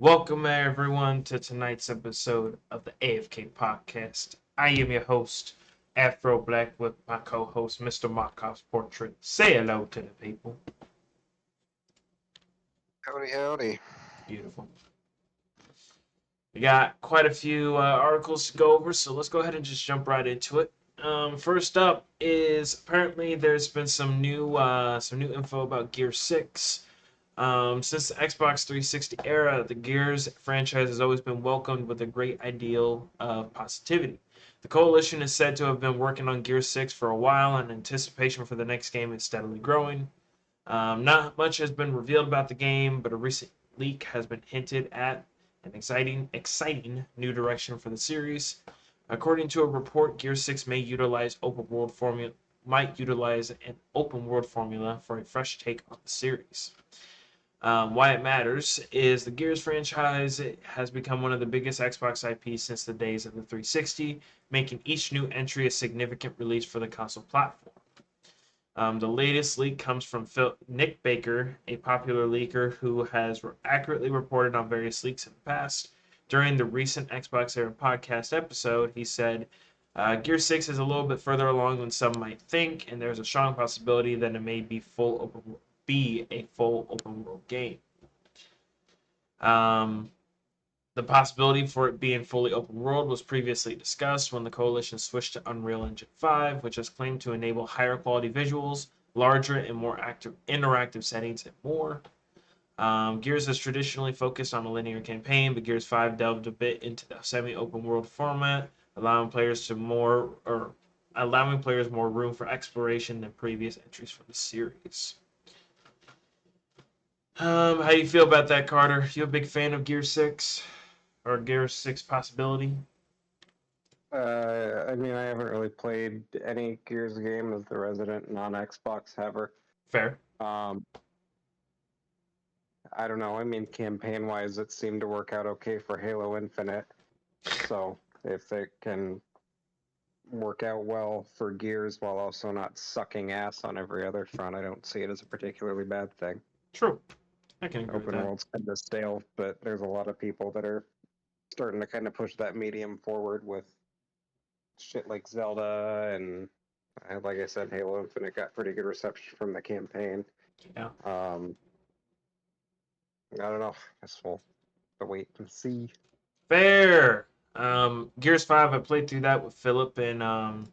Welcome, everyone, to tonight's episode of the AFK Podcast. I am your host, Afro Black, with my co host, Mr. Markov's Portrait. Say hello to the people. Howdy, howdy. Beautiful. We got quite a few articles to go over, so let's go ahead and just jump right into it. First up is apparently there's been some new info about Gear 6. Since the Xbox 360 era, the Gears franchise has always been welcomed with a great ideal of positivity. The Coalition is said to have been working on Gears 6 for a while, and anticipation for the next game is steadily growing. Not much has been revealed about the game, but a recent leak has been hinted at an exciting new direction for the series. According to a report, Gear 6 might utilize an open world formula for a fresh take on the series. Why it matters is the Gears franchise has become one of the biggest Xbox IPs since the days of the 360, making each new entry a significant release for the console platform. The latest leak comes from Nick Baker, a popular leaker who has accurately reported on various leaks in the past. During the recent Xbox Era podcast episode, he said, Gear 6 is a little bit further along than some might think, and there's a strong possibility that it may be a full open world game. Um, the possibility for it being fully open world was previously discussed when the Coalition switched to Unreal Engine 5, which has claimed to enable higher quality visuals, larger and more interactive settings, and more. Gears has traditionally focused on a linear campaign, but Gears 5 delved a bit into the semi-open world format, allowing players more room for exploration than previous entries from the series. How do you feel about that, Carter? You a big fan of Gear 6 or Gear 6 possibility? I haven't really played any Gears game as the resident non-Xbox haver. Fair. Um, I don't know. Campaign-wise, it seemed to work out okay for Halo Infinite. So if it can work out well for Gears while also not sucking ass on every other front, I don't see it as a particularly bad thing. True. I can agree with Open that. world's kind of stale, but there's a lot of people that are starting to kind of push that medium forward with shit like Zelda and like I said, Halo Infinite got pretty good reception from the campaign. Yeah. I don't know. I guess we'll have to wait and see. Fair. Gears 5, I played through that with Philip, and I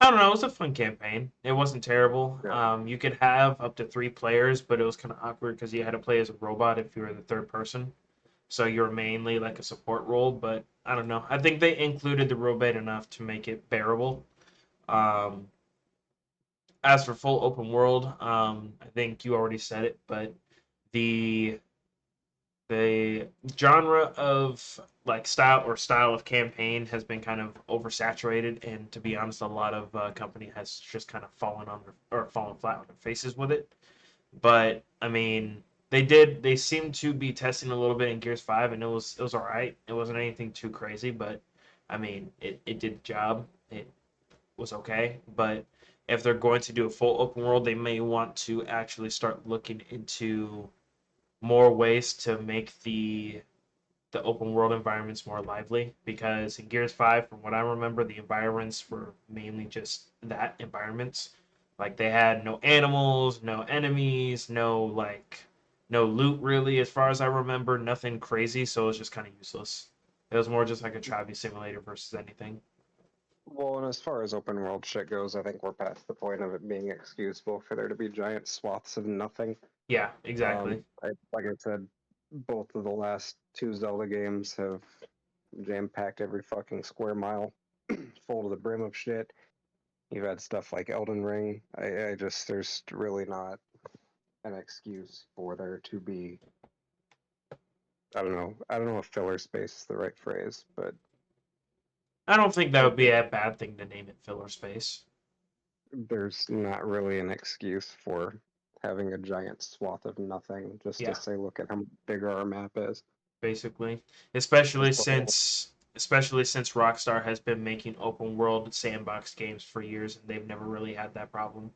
don't know, it was a fun campaign. It wasn't terrible. Yeah. You could have up to 3 players, but it was kind of awkward because you had to play as a robot if you were the third person. So you were mainly like a support role, but I don't know. I think they included the robot enough to make it bearable. Um, as for full open world, I think you already said it, but the the genre of like style of campaign has been kind of oversaturated, and to be honest, a lot of company has just kind of fallen flat on their faces with it. But I mean, they seemed to be testing a little bit in Gears 5, and it was all right. It wasn't anything too crazy, but I mean, it did the job. It was okay, but if they're going to do a full open world, they may want to actually start looking into more ways to make the open world environments more lively, because in Gears 5, from what I remember, the environments were mainly just that, environments. Like they had no animals, no enemies, no loot really, as far as I remember, nothing crazy, so it was just kind of useless. It was more just like a travel simulator versus anything. Well, and as far as open world shit goes, I think we're past the point of it being excusable for there to be giant swaths of nothing. Yeah, exactly. Like I said, both of the last two Zelda games have jam-packed every fucking square mile full to the brim of shit. You've had stuff like Elden Ring. I just there's really not an excuse for there to be. I don't know. I don't know if filler space is the right phrase, but I don't think that would be open. a bad thing to name it filler space. There's not really an excuse for having a giant swath of nothing just to Yeah, say, look at how big our map is. basically. Just the whole. Especially since Rockstar has been making open world sandbox games for years, and they've never really had that problem.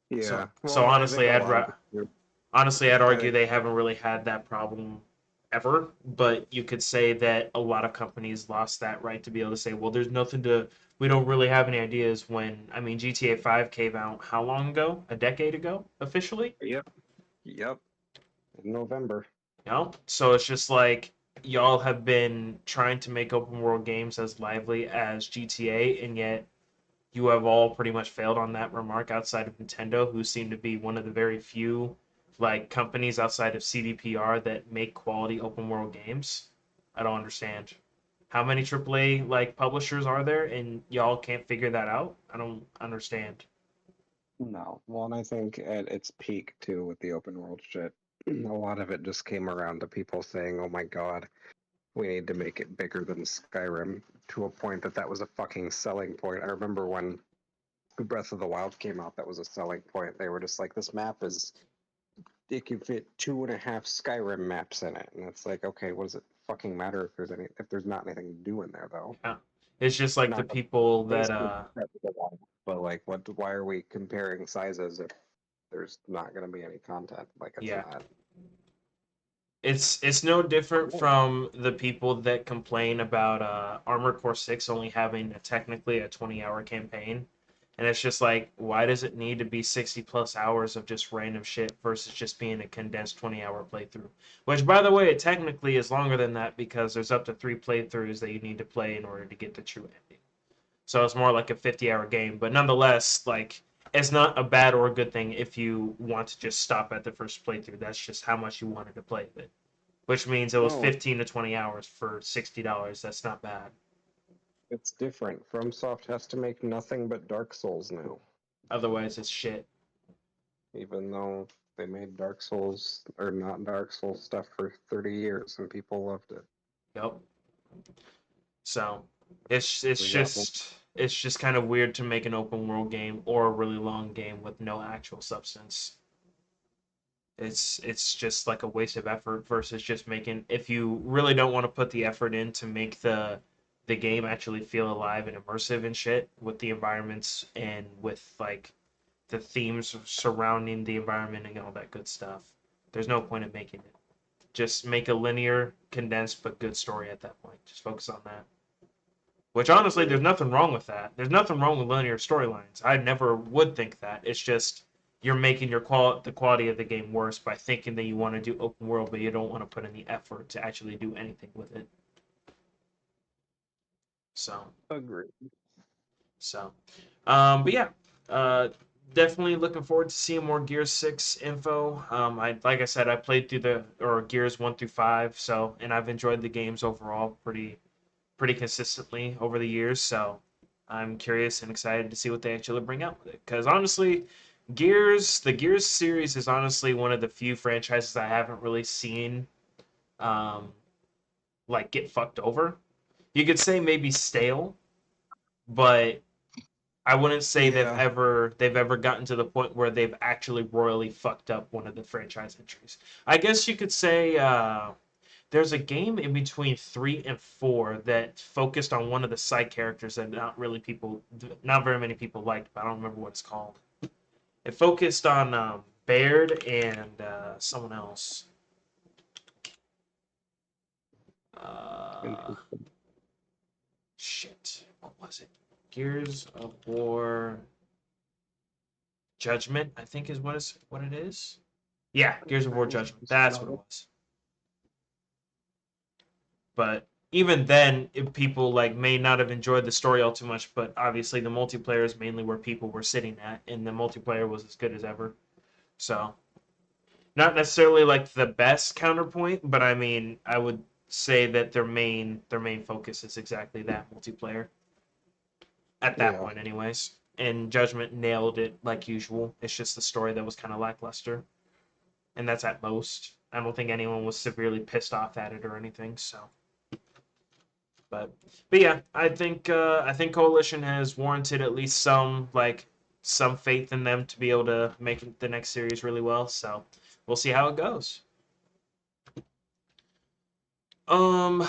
So Yeah. so Well, I think a lot of it. honestly, I'd I argue think they haven't really had that problem ever, but you could say that a lot of companies lost that right to be able to say, well, there's nothing to, we don't really have any ideas when, I mean, GTA 5 came out how long ago? A decade ago, officially? Yep. Yep. In November. You know? So it's just like, y'all have been trying to make open world games as lively as GTA, and yet you have all pretty much failed on that remark outside of Nintendo, who seem to be one of the very few like companies outside of CDPR that make quality open world games. I don't understand. How many AAA like publishers are there and y'all can't figure that out? I don't understand. No. Well, and I think at its peak too with the open world shit, a lot of it just came around to people saying, "Oh my god, we need to make it bigger than Skyrim," to a point that that was a fucking selling point. I remember when Breath of the Wild came out, that was a selling point. They were just like, "This map is it can fit 2.5 Skyrim maps in it," and it's like, okay, what does it fucking matter if there's not anything to do in there though? Yeah. It's just like the Not people that basically, but like, what? Why are we comparing sizes if there's not going to be any content? Like, it's yeah. not. It's no different from the people that complain about Armored Core 6 only having technically a 20-hour campaign. And it's just like, why does it need to be 60 plus hours of just random shit versus just being a condensed 20-hour playthrough? Which, by the way, it technically is longer than that because there's up to 3 playthroughs that you need to play in order to get the true ending. So it's more like a 50-hour game. But nonetheless, like, it's not a bad or a good thing if you want to just stop at the first playthrough. That's just how much you wanted to play it, which means it was No, 15 to 20 hours for $60. That's not bad. it's different. FromSoft has to make nothing but Dark Souls now, Otherwise, it's shit. even though they made Dark Souls or not Dark Souls stuff for 30 years and people loved it. Yep. So it's We got one. just it's just kind of weird to make an open world game or a really long game with no actual substance. It's just like a waste of effort versus just making, if you really don't want to put the effort in to make the game actually feel alive and immersive and shit with the environments and with like the themes surrounding the environment and all that good stuff. There's no point in making it. Just make a linear, condensed but good story at that point. Just focus on that. Which honestly, there's Agreed. nothing wrong with that. There's nothing wrong with linear storylines. I never would think that. It's just you're making the quality of the game worse by thinking that you want to do open world, but you don't want to put in the effort to actually do anything with it. So, Agreed. so, but yeah, uh, definitely looking forward to seeing more Gears 6 info. I like I said, I played through the or Gears 1 through 5, so and I've enjoyed the games overall pretty consistently over the years. So I'm curious and excited to see what they actually bring out with it. Because honestly, the Gears series is honestly one of the few franchises I haven't really seen um, like get fucked over. You could say maybe stale, but I wouldn't say Yeah. they've ever gotten to the point where they've actually royally fucked up one of the franchise entries. I guess you could say there's a game in between 3 and 4 that focused on one of the side characters that not very many people liked, but I don't remember what it's called. It focused on Baird and someone else. Uh, Interesting. shit, what was it? Gears of War Judgment, I think is what it is. Yeah, Gears of War Sounds Judgment. That's what it solid. was. But even then, if people like may not have enjoyed the story all too much, but obviously the multiplayer is mainly where people were sitting at, and the multiplayer was as good as ever. So not necessarily like the best counterpoint, but I mean I would say that their main focus is exactly that multiplayer at that Yeah. point, anyways. And Judgment nailed it like usual. It's just the story that was kind of lackluster, and that's at most. I don't think anyone was severely pissed off at it or anything. So. But yeah, I think Coalition has warranted at least some faith in them to be able to make the next series really well. So we'll see how it goes. Um,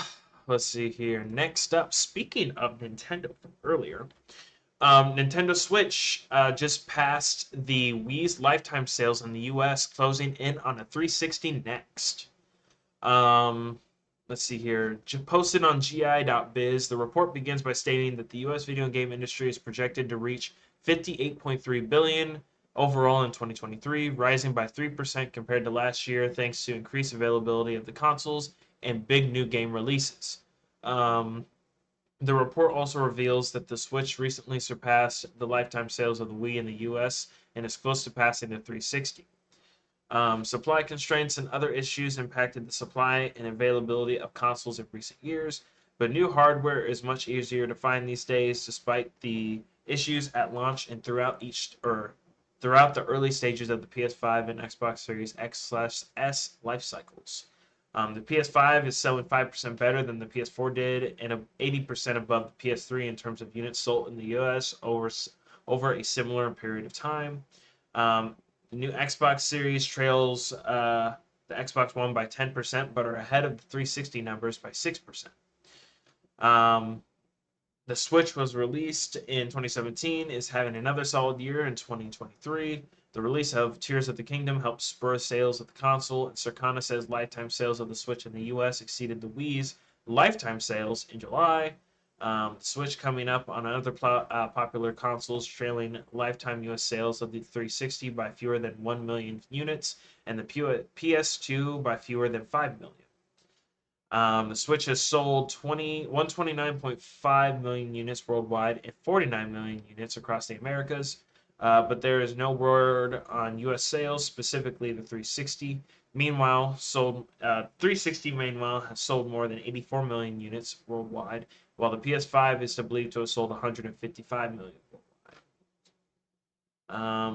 let's see here. Next up, speaking of Nintendo from earlier, Nintendo Switch just passed the Wii's lifetime sales in the U.S., closing in on a 360 next. Um, let's see here. Posted on GI.biz, the report begins by stating that the U.S. video game industry is projected to reach 58.3 billion overall in 2023, rising by 3% compared to last year, thanks to increased availability of the consoles and big new game releases. Um, the report also reveals that the Switch recently surpassed the lifetime sales of the Wii in the US and is close to passing the 360. Supply constraints and other issues impacted the supply and availability of consoles in recent years, but new hardware is much easier to find these days, despite the issues at launch and throughout the early stages of the PS5 and Xbox Series X/S life cycles. The PS5 is selling 5% better than the PS4 did, and 80% above the PS3 in terms of units sold in the US over a similar period of time. Um, the new Xbox Series trails the Xbox One by 10%, but are ahead of the 360 numbers by 6%. Um, the Switch was released in 2017, is having another solid year in 2023. The release of Tears of the Kingdom helped spur sales of the console, and Circana says lifetime sales of the Switch in the US exceeded the Wii's lifetime sales in July. The Switch coming up on other popular consoles, trailing lifetime US sales of the 360 by fewer than 1 million units, and the PS2 by fewer than 5 million. The Switch has sold 129.5 million units worldwide and 49 million units across the Americas, but there is no word on U.S. sales, specifically the 360. Meanwhile, 360 meanwhile has sold more than 84 million units worldwide, while the PS5 is believed to have sold 155 million.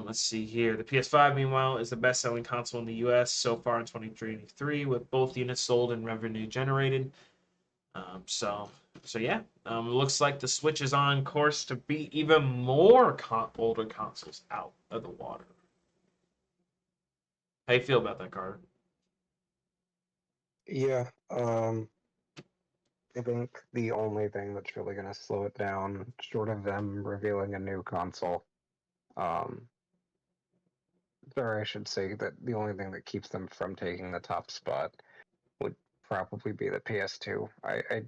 Let's see here. The PS5, meanwhile, is the best-selling console in the U.S. so far in 2023, with both units sold and revenue generated. Um, so, so yeah, looks like the Switch is on course to beat even more older consoles out of the water. How you feel about that, Carter? Yeah, I think the only thing that's really going to slow it down, short of them revealing a new console, um, or I should say that the only thing that keeps them from taking the top spot would probably be the PS2. I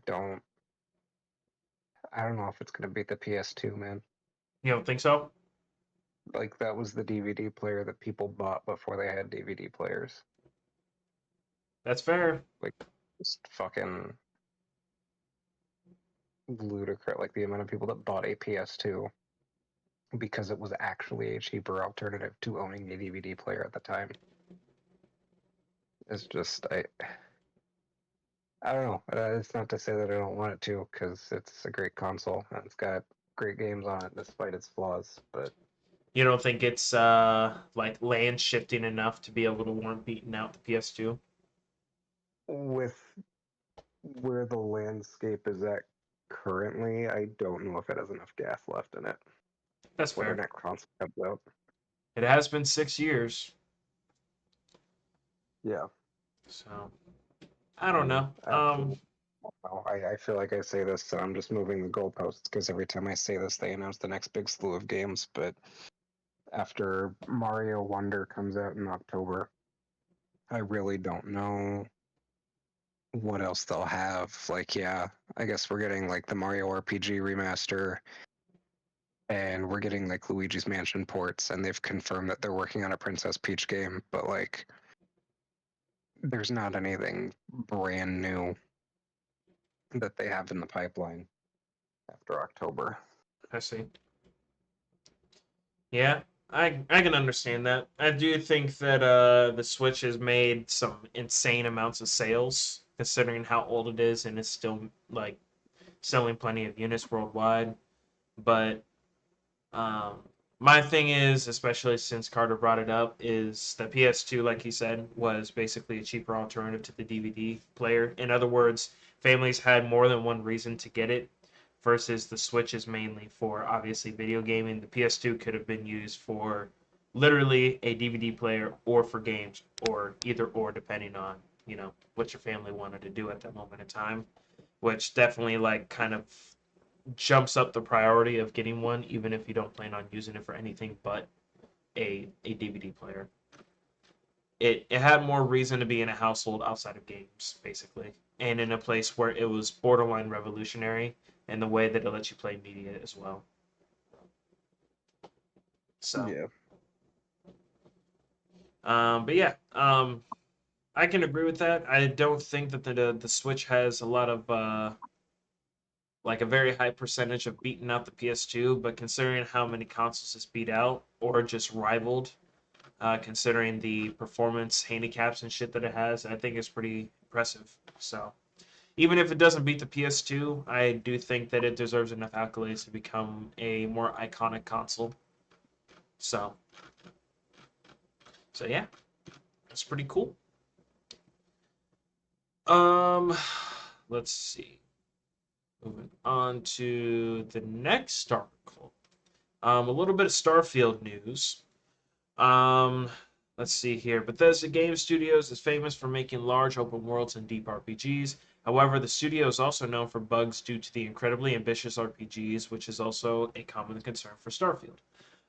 don't know if it's going to beat the PS2, man. You don't think so? Like that was the DVD player that people bought before they had DVD players. That's fair. Like just fucking ludicrous. Like the amount of people that bought a PS2 because it was actually a cheaper alternative to owning a DVD player at the time. It's just I don't know. It's not to say that I don't want it to, because it's a great console and it's got great games on it despite its flaws. But You don't think it's like land shifting enough to be able to warrant beating out the PS2? with where the landscape is at currently, I don't know if it has enough gas left in it That's before the fair. next console comes out. It has been 6 years, Yeah, so I don't and know. actually, I feel like I say this, so I'm just moving the goalposts because every time I say this, they announce the next big slew of games. But after Mario Wonder comes out in October, I really don't know what else they'll have. Like, yeah, I guess we're getting like the Mario RPG remaster, and we're getting like Luigi's Mansion ports, and they've confirmed that they're working on a Princess Peach game, but like, there's not anything brand new that they have in the pipeline after October. I see. Yeah, I can understand that. I do think that the Switch has made some insane amounts of sales considering how old it is and it's still like selling plenty of units worldwide. But um, my thing is, especially since Carter brought it up, is that PS2, like he said, was basically a cheaper alternative to the DVD player. In other words, families had more than one reason to get it, versus the Switch is mainly for obviously video gaming. The PS2 could have been used for literally a DVD player or for games, or either or, depending on what your family wanted to do at that moment in time, which definitely like kind of jumps up the priority of getting one, even if you don't plan on using it for anything but a DVD player. it had more reason to be in a household outside of games, basically, and in a place where it was borderline revolutionary in the way that it lets you play media as well. So, Yeah. but yeah, I can agree with that. I don't think that the Switch has a lot of like a very high percentage of beating out the PS2, but considering how many consoles it's beat out or just rivaled, considering the performance handicaps and shit that it has, I think it's pretty impressive. So even if it doesn't beat the PS2, I do think that it deserves enough accolades to become a more iconic console. So, so yeah, that's pretty cool. Um, let's see. Moving on to the next article. A little bit of Starfield news. Um, let's see here. Bethesda Game Studios is famous for making large open worlds and deep RPGs. However, the studio is also known for bugs due to the incredibly ambitious RPGs, which is also a common concern for Starfield.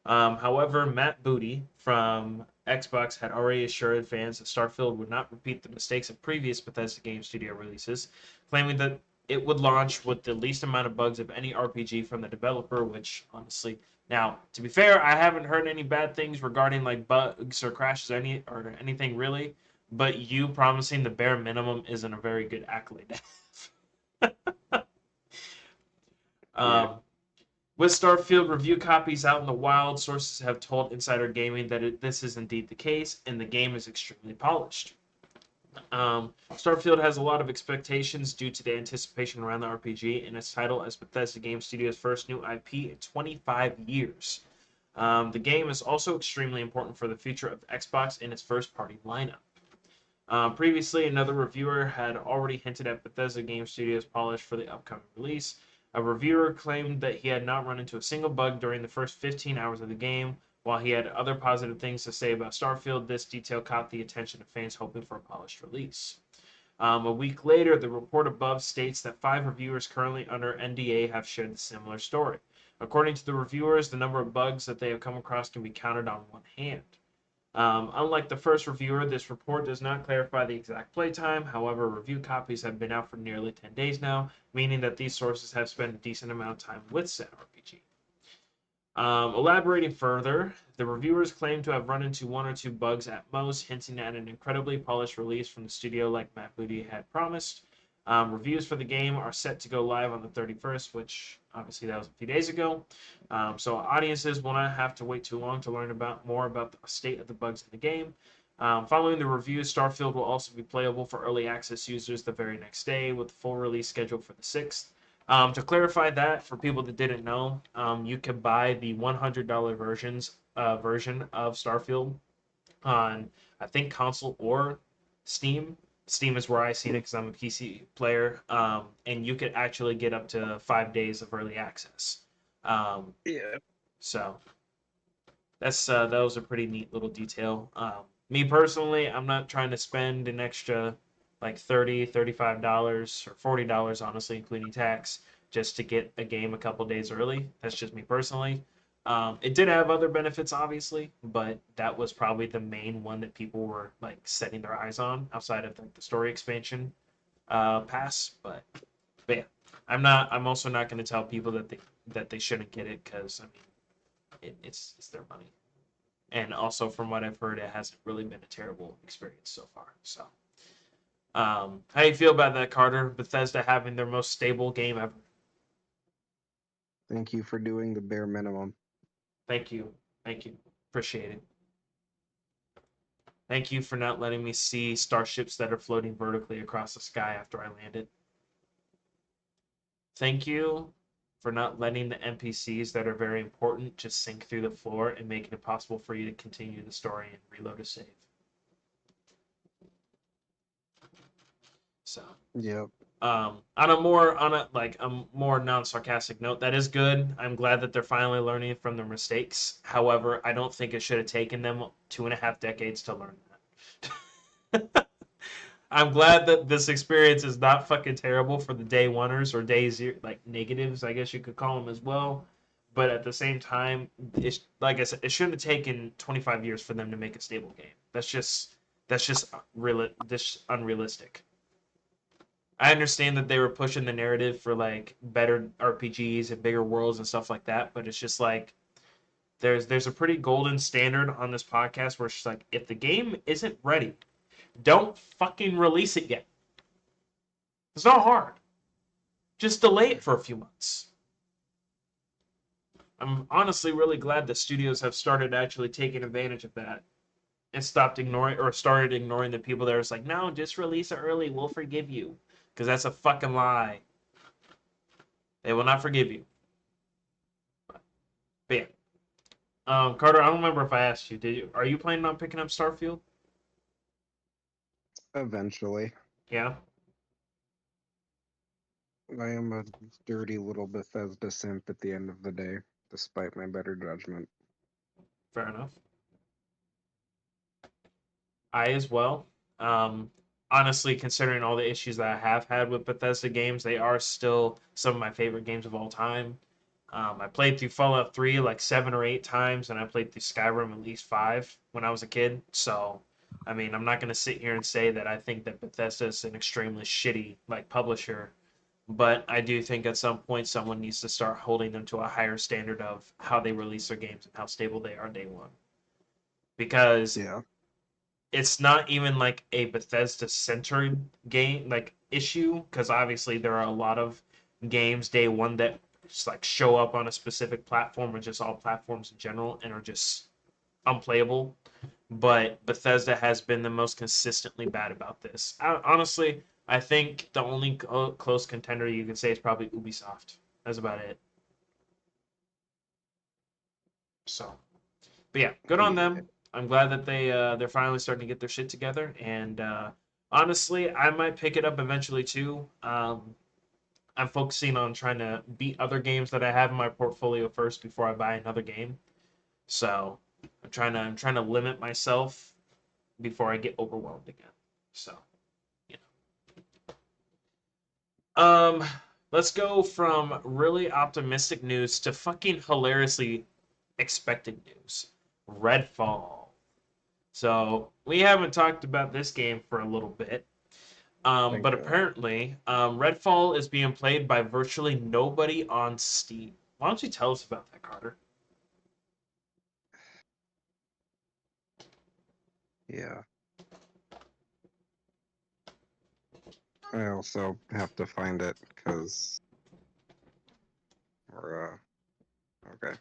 However, Matt Booty from Xbox had already assured fans that Starfield would not repeat the mistakes of previous Bethesda Game Studio releases, claiming that it would launch with the least amount of bugs of any RPG from the developer, which honestly, now to be fair, I haven't heard any bad things regarding like bugs or crashes or anything really, but you promising the bare minimum isn't a very good accolade. Yeah. um, With Starfield review copies out in the wild, sources have told Insider Gaming that this is indeed the case, and the game is extremely polished. Starfield has a lot of expectations due to the anticipation around the RPG and its title as Bethesda Game Studios' first new IP in 25 years. The game is also extremely important for the future of Xbox and its first party lineup. Previously, another reviewer had already hinted at Bethesda Game Studios' polish for the upcoming release. A reviewer claimed that he had not run into a single bug during the first 15 hours of the game. While he had other positive things to say about Starfield, this detail caught the attention of fans hoping for a polished release. A week later, the report above states that 5 reviewers currently under NDA have shared a similar story. According to the reviewers, the number of bugs that they have come across can be counted on one hand. Unlike the first reviewer, this report does not clarify the exact playtime. However, review copies have been out for nearly 10 days now, meaning that these sources have spent a decent amount of time with said RPG. Elaborating further, the reviewers claim to have run into one or two bugs at most, hinting at an incredibly polished release from the studio like Matt Booty had promised. Reviews for the game are set to go live on the 31st, which obviously that was a few days ago. So audiences will not have to wait too long to learn about more about the state of the bugs in the game. Following the reviews, Starfield will also be playable for early access users the very next day, with the full release scheduled for the 6th. To clarify that for people that didn't know, you could buy the $100 version of Starfield on I think console or Steam. Steam is where I seen it because I'm a PC player, and you could actually get up to 5 days of early access. Um, Yeah. so that was a pretty neat little detail. Me personally, I'm not trying to spend an extra like $35 or $40, honestly, including tax, just to get a game a couple days early. That's just me personally. It did have other benefits, obviously, but that was probably the main one that people were like setting their eyes on outside of like the story expansion pass. But yeah, I'm also not going to tell people that they shouldn't get it because I mean it's their money. And also, from what I've heard, it hasn't really been a terrible experience so far. So, how do you feel about that, Carter? Bethesda having their most stable game ever. Thank you for doing the bare minimum. Thank you, thank you, appreciate it. Thank you for not letting me see starships that are floating vertically across the sky after I landed. Thank you for not letting the NPCs that are very important just sink through the floor and making it possible for you to continue the story and reload a save. So, Yep. on a more non-sarcastic note, that is good. I'm glad that they're finally learning from their mistakes. However, I don't think it should have taken them 2.5 decades to learn that. I'm glad that this experience is not fucking terrible for the day oneers or day zero, like negatives, I guess you could call them as well. But at the same time, it's like I said, it shouldn't have taken 25 years for them to make a stable game. That's just unrealistic. I understand that they were pushing the narrative for like better RPGs and bigger worlds and stuff like that, but it's just like there's a pretty golden standard on this podcast where it's just like if the game isn't ready, don't fucking release it yet. It's not hard. Just delay it for a few months. I'm honestly really glad that studios have started actually taking advantage of that and stopped ignoring or started ignoring the people that are just like, no, just release it early, we'll forgive you. Because that's a fucking lie. They will not forgive you. But yeah. Carter, I don't remember if I asked you. Did you? Are you planning on picking up Starfield? Eventually. Yeah. I am a dirty little Bethesda simp at the end of the day, despite my better judgment. Fair enough. I as well. Um, Honestly, considering all the issues that I have had with Bethesda games, they are still some of my favorite games of all time. I played through Fallout 3 like 7 or 8 times, and I played through Skyrim at least 5 when I was a kid. So, I mean, I'm not going to sit here and say that I think that Bethesda is an extremely shitty like publisher, but I do think at some point someone needs to start holding them to a higher standard of how they release their games and how stable they are day one. Because Yeah. it's not even like a Bethesda centered game like issue because obviously there are a lot of games day one that just like show up on a specific platform or just all platforms in general and are just unplayable. But Bethesda has been the most consistently bad about this. Honestly, I think the only close contender you can say is probably Ubisoft. That's about it. So, but yeah, good on Yeah. them. I'm glad that they're finally starting to get their shit together. And honestly, I might pick it up eventually too. I'm focusing on trying to beat other games that I have in my portfolio first before I buy another game. So I'm trying to limit myself before I get overwhelmed again. So you know. Let's go from really optimistic news to fucking hilariously expected news. Redfall. So we haven't talked about this game for a little bit, Thank but God. apparently Redfall is being played by virtually nobody on Steam. Why don't you tell us about that, Carter? Yeah. I also have to find it because we're okay.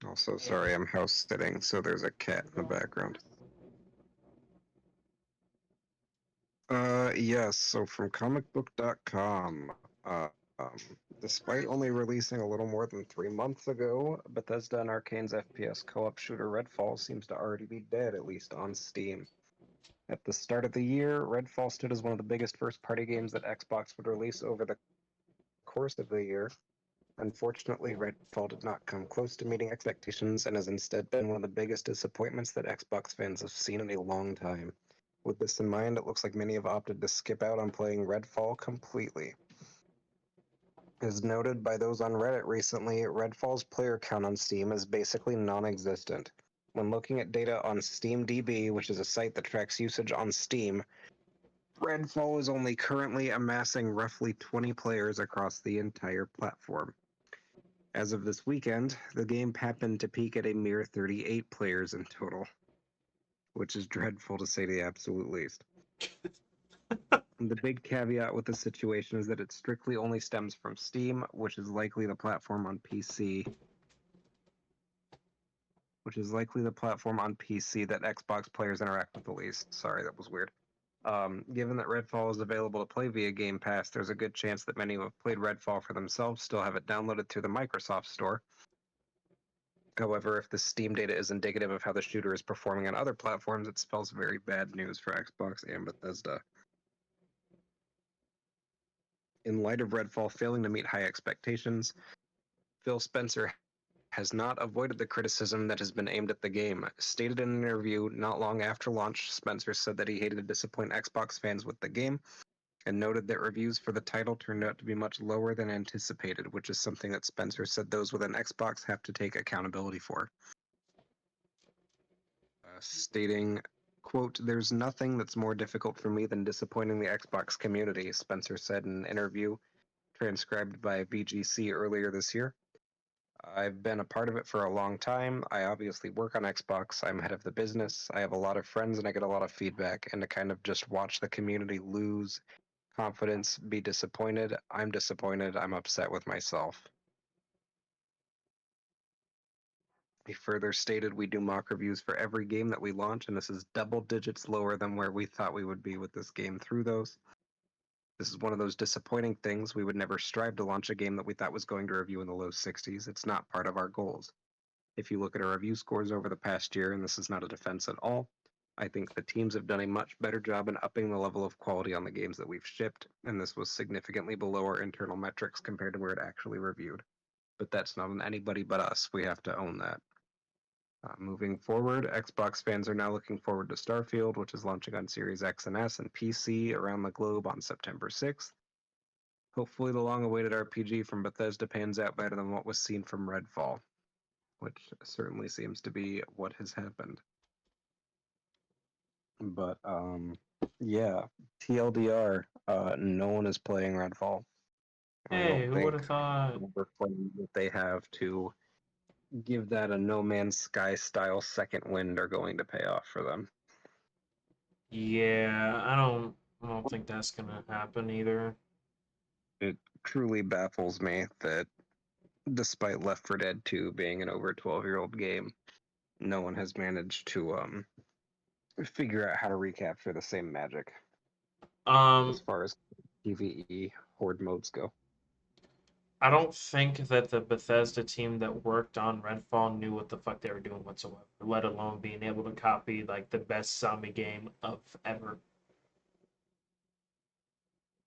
Also, sorry, I'm house sitting, so there's a cat in the background. Yes, so from comicbook.com, uh, um, despite only releasing a little more than 3 months ago, Bethesda and Arcane's FPS co-op shooter Redfall seems to already be dead, at least on Steam. At the start of the year, Redfall stood as one of the biggest first-party games that Xbox would release over the course of the year. Unfortunately, Redfall did not come close to meeting expectations and has instead been one of the biggest disappointments that Xbox fans have seen in a long time. With this in mind, it looks like many have opted to skip out on playing Redfall completely. As noted by those on Reddit recently, Redfall's player count on Steam is basically non existent. When looking at data on SteamDB, which is a site that tracks usage on Steam, Redfall is only currently amassing roughly 20 players across the entire platform. As of this weekend, the game happened to peak at a mere 38 players in total, which is dreadful to say the absolute least. The big caveat with the situation is that it strictly only stems from Steam, which is likely the platform on PC. That Xbox players interact with the least. Sorry, that was weird. Given that Redfall is available to play via Game Pass, there's a good chance that many who have played Redfall for themselves still have it downloaded through the Microsoft Store. However, if the Steam data is indicative of how the shooter is performing on other platforms, it spells very bad news for Xbox and Bethesda. In light of Redfall failing to meet high expectations, Phil Spencer has not avoided the criticism that has been aimed at the game. Stated in an interview not long after launch, Spencer said that he hated to disappoint Xbox fans with the game and noted that reviews for the title turned out to be much lower than anticipated, which is something that Spencer said those within Xbox have to take accountability for. Stating, Quote, "There's nothing that's more difficult for me than disappointing the Xbox community," Spencer said in an interview transcribed by VGC earlier this year. "I've been a part of it for a long time. I obviously work on Xbox. I'm head of the business. I have a lot of friends and I get a lot of feedback. And to kind of just watch the community lose confidence, be disappointed, I'm disappointed. I'm upset with myself." He further stated, "We do mock reviews for every game that we launch, and this is double digits lower than where we thought we would be with this game through those. This is one of those disappointing things. We would never strive to launch a game that we thought was going to review in the low 60s. It's not part of our goals. If you look at our review scores over the past year, and this is not a defense at all, I think the teams have done a much better job in upping the level of quality on the games that we've shipped, and this was significantly below our internal metrics compared to where it actually reviewed. But that's not on anybody but us. We have to own that." Moving forward, Xbox fans are now looking forward to Starfield, which is launching on Series X and S and PC around the globe on September 6th. Hopefully, the long awaited RPG from Bethesda pans out better than what was seen from Redfall, which certainly seems to be what has happened. But, yeah, TLDR, no one is playing Redfall. I Hey, don't who would think have thought? whatever plan that they have to give that a No Man's Sky style second wind are going to pay off for them. Yeah, I don't think that's gonna happen either. It truly baffles me that despite Left 4 Dead 2 being an over 12-year-old game, no one has managed to figure out how to recapture the same magic as Um, far as PvE horde modes go. I don't think that the Bethesda team that worked on Redfall knew what the fuck they were doing whatsoever, let alone being able to copy like the best zombie game of ever.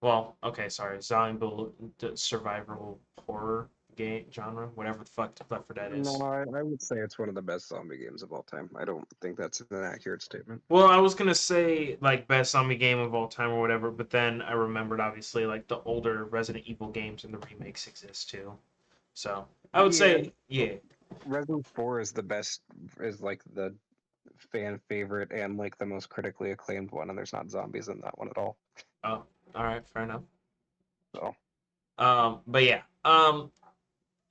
Well, okay, sorry, zombie survival horror game genre, whatever the fuck Left 4 Dead No, is. I would say it's one of the best zombie games of all time. I don't think that's an accurate statement. Well, I was gonna say like best zombie game of all time or whatever, but then I remembered obviously like the older Resident Evil games and the remakes exist too. So I would Yeah, say yeah. Resident 4 is the best, is like the fan favorite and like the most critically acclaimed one, and there's not zombies in that one at all. Oh, all right, fair enough. So But yeah,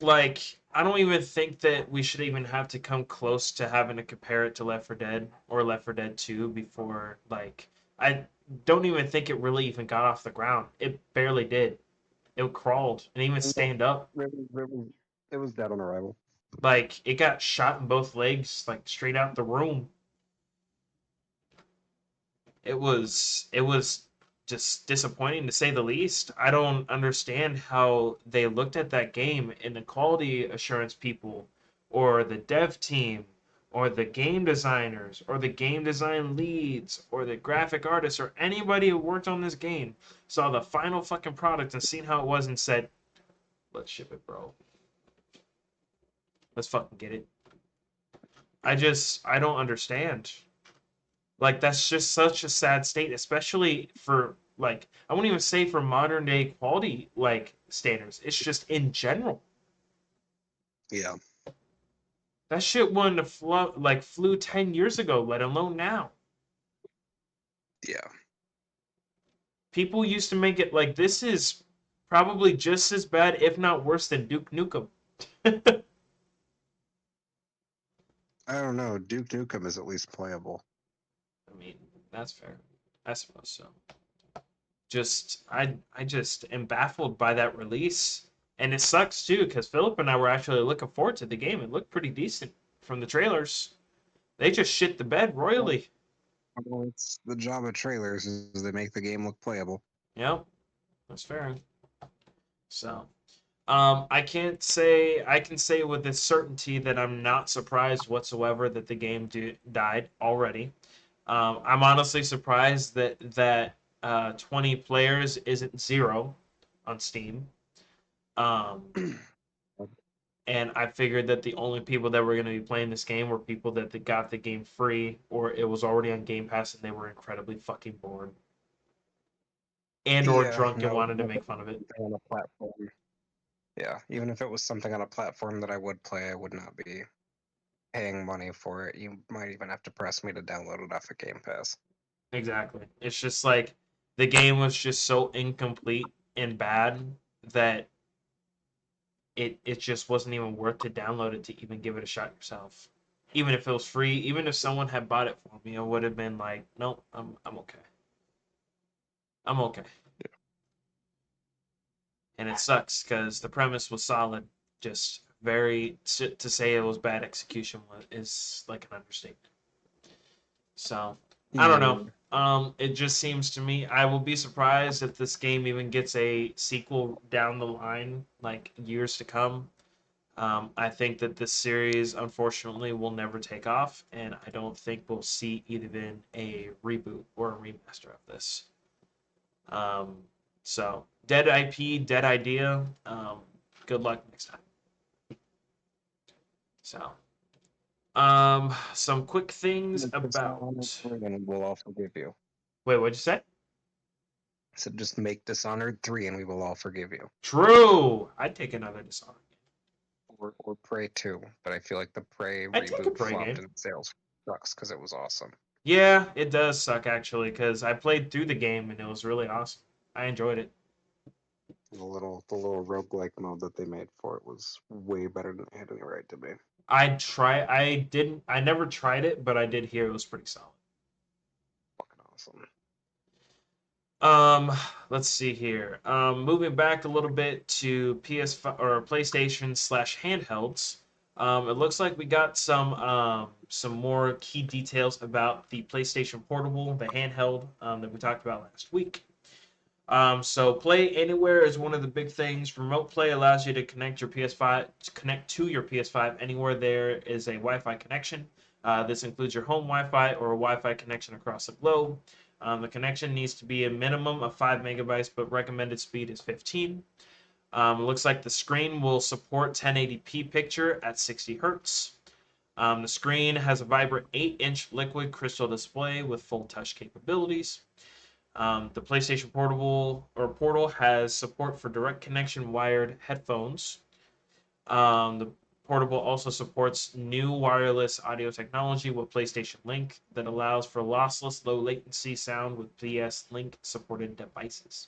like I don't even think that we should even have to come close to having to compare it to Left 4 Dead or Left 4 Dead 2 before like I don't even think it really even got off the ground. It barely did. It crawled and even stand up. it was dead on arrival. Like it got shot in both legs, like straight out the room. It was just disappointing to say the least. I don't understand how they looked at that game and the quality assurance people or the dev team or the game designers or the game design leads or the graphic artists or anybody who worked on this game saw the final fucking product and seen how it was and said, "Let's ship it, bro. Let's fucking get it." I don't understand. Like that's just such a sad state, especially for like I won't even say for modern day quality like standards. It's just in general. Yeah, That shit wouldn't have flew 10 years ago, let alone now. yeah. People used to make it like this is probably just as bad, if not worse, than Duke Nukem. I I don't know. Duke Nukem is at least playable. mean, that's fair. I suppose so. I just am baffled by that release. And it sucks too, because Philip and I were actually looking forward to the game. It looked pretty decent from the trailers. They just shit the bed royally. Well, it's the job of trailers is they make the game look playable. Yep, that's fair. So, I can say with a certainty that I'm not surprised whatsoever that the game died already. I'm honestly surprised that 20 players isn't zero on Steam. Um, and I figured that the only people that were going to be playing this game were people that got the game free or it was already on Game Pass and they were incredibly fucking bored and or Yeah, drunk and no, wanted to even if make it fun of was it. something on a platform. Yeah, even if it was something on a platform that I would play, I would not be paying money for it. You might even have to press me to download it off of Game Pass. Exactly. It's just like the game was just so incomplete and bad that it just wasn't even worth to download it to even give it a shot yourself. Even if it was free, even if someone had bought it for me, I would have been like, nope, I'm okay. I'm okay. And it sucks because the premise was solid. Just very to say it was bad execution is like an understatement. So I don't know. Yeah. It just seems to me I will be surprised if this game even gets a sequel down the line, like years to come. I think that this series, unfortunately, will never take off, and I don't think we'll see even a reboot or a remaster of this. Um, so, dead IP, dead idea. Good luck next time. So, some quick things Make Dishonored about. 3 and we'll all forgive you. Wait, what'd you say? So just make Dishonored 3 and we will all forgive you. True. I'd take another Dishonored. Or Prey 2, but I feel like the Prey I'd take a reboot Prey flopped game. in sales sucks because it was awesome. Yeah, it does suck actually, because I played through the game and it was really awesome. I enjoyed it. The little roguelike mode that they made for it was way better than it had any right to be. I never tried it, but I did hear it was pretty solid. Fucking awesome. Um, let's see here. Moving back a little bit to PS5 or PlayStation slash handhelds. It looks like we got some more key details about the PlayStation Portable, the handheld that we talked about last week. So play anywhere is one of the big things. Remote play allows you to connect your PS5 to connect to your PS5 anywhere there is a Wi-Fi connection. This includes your home Wi-Fi or a Wi-Fi connection across the globe. The connection needs to be a minimum of 5 megabytes, but recommended speed is 15. It looks like the screen will support 1080p picture at 60 hertz. The screen has a vibrant 8-inch liquid crystal display with full touch capabilities. The PlayStation Portal has support for direct connection wired headphones. The Portable also supports new wireless audio technology with PlayStation Link that allows for lossless, low latency sound with PS Link supported devices.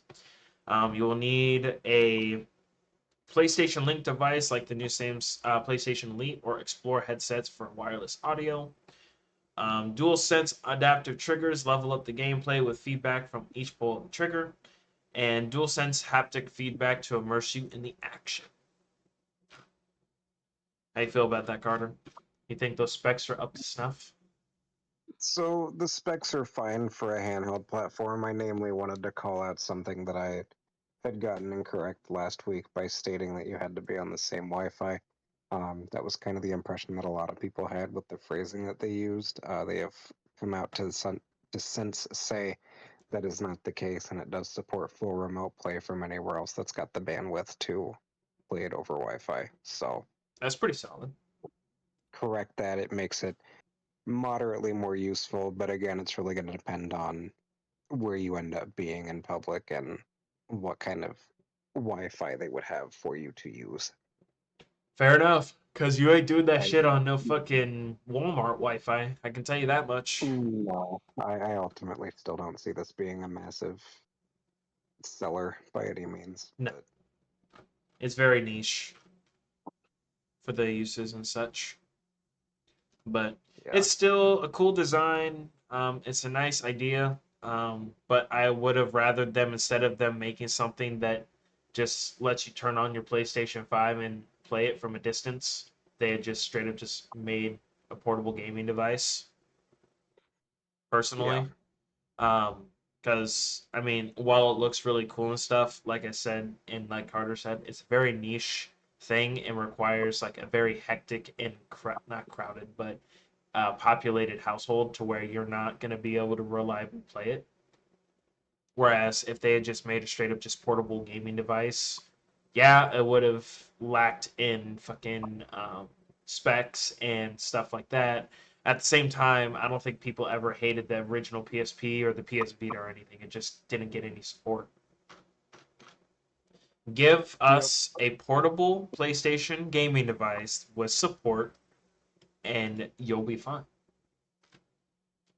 You will need a PlayStation Link device like the new PlayStation Elite or Explore headsets for wireless audio. Dual sense adaptive triggers level up the gameplay with feedback from each pull of the trigger, and dual sense haptic feedback to immerse you in the action. How you feel about that, Carter? You think those specs are up to snuff? So the specs are fine for a handheld platform. I namely wanted to call out something that I had gotten incorrect last week by stating that you had to be on the same Wi-Fi. That was kind of the impression that a lot of people had with the phrasing that they used. They have come out to since say that is not the case, and it does support full remote play from anywhere else that's got the bandwidth to play it over Wi-Fi. So That's pretty solid. correct that. It makes it moderately more useful, but again, it's really going to depend on where you end up being in public and what kind of Wi-Fi they would have for you to use. Fair enough. Cause you ain't doing that I shit on no fucking Walmart Wi-Fi. I can tell you that much. no, I ultimately still don't see this being a massive seller by any means. No, But it's very niche for the uses and such. But yeah, it's still a cool design. It's a nice idea. But I would have rather them instead of them making something that just lets you turn on your PlayStation 5 and play it from a distance. They had just straight up just made a portable gaming device. yeah, Personally, because I mean, while it looks really cool and stuff, like I said and like Carter said, it's a very niche thing and requires like a very hectic and not crowded, but populated household to where you're not going to be able to reliably play it. Whereas if they had just made a straight up just portable gaming device, yeah, it would have lacked in fucking specs and stuff like that. At the same time, I don't think people ever hated the original PSP or the PS Vita or anything. It just didn't get any support. Give yep. us a portable PlayStation gaming device with support and you'll be fine.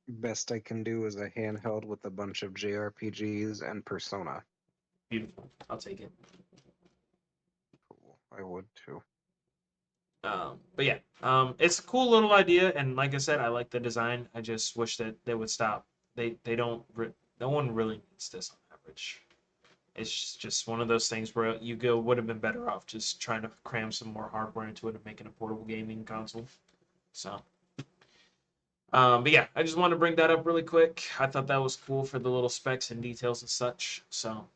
Best I can do is a handheld with a bunch of JRPGs and Persona. Beautiful. I'll take it. Cool. I would too. But yeah, it's a cool little idea, and like I said, I like the design. I just wish that they would stop. They don't. No one really needs this on average. It's just one of those things where you go would have been better off just trying to cram some more hardware into it and making a portable gaming console. So, but yeah, I just wanted to bring that up really quick. I thought that was cool for the little specs and details and such. So,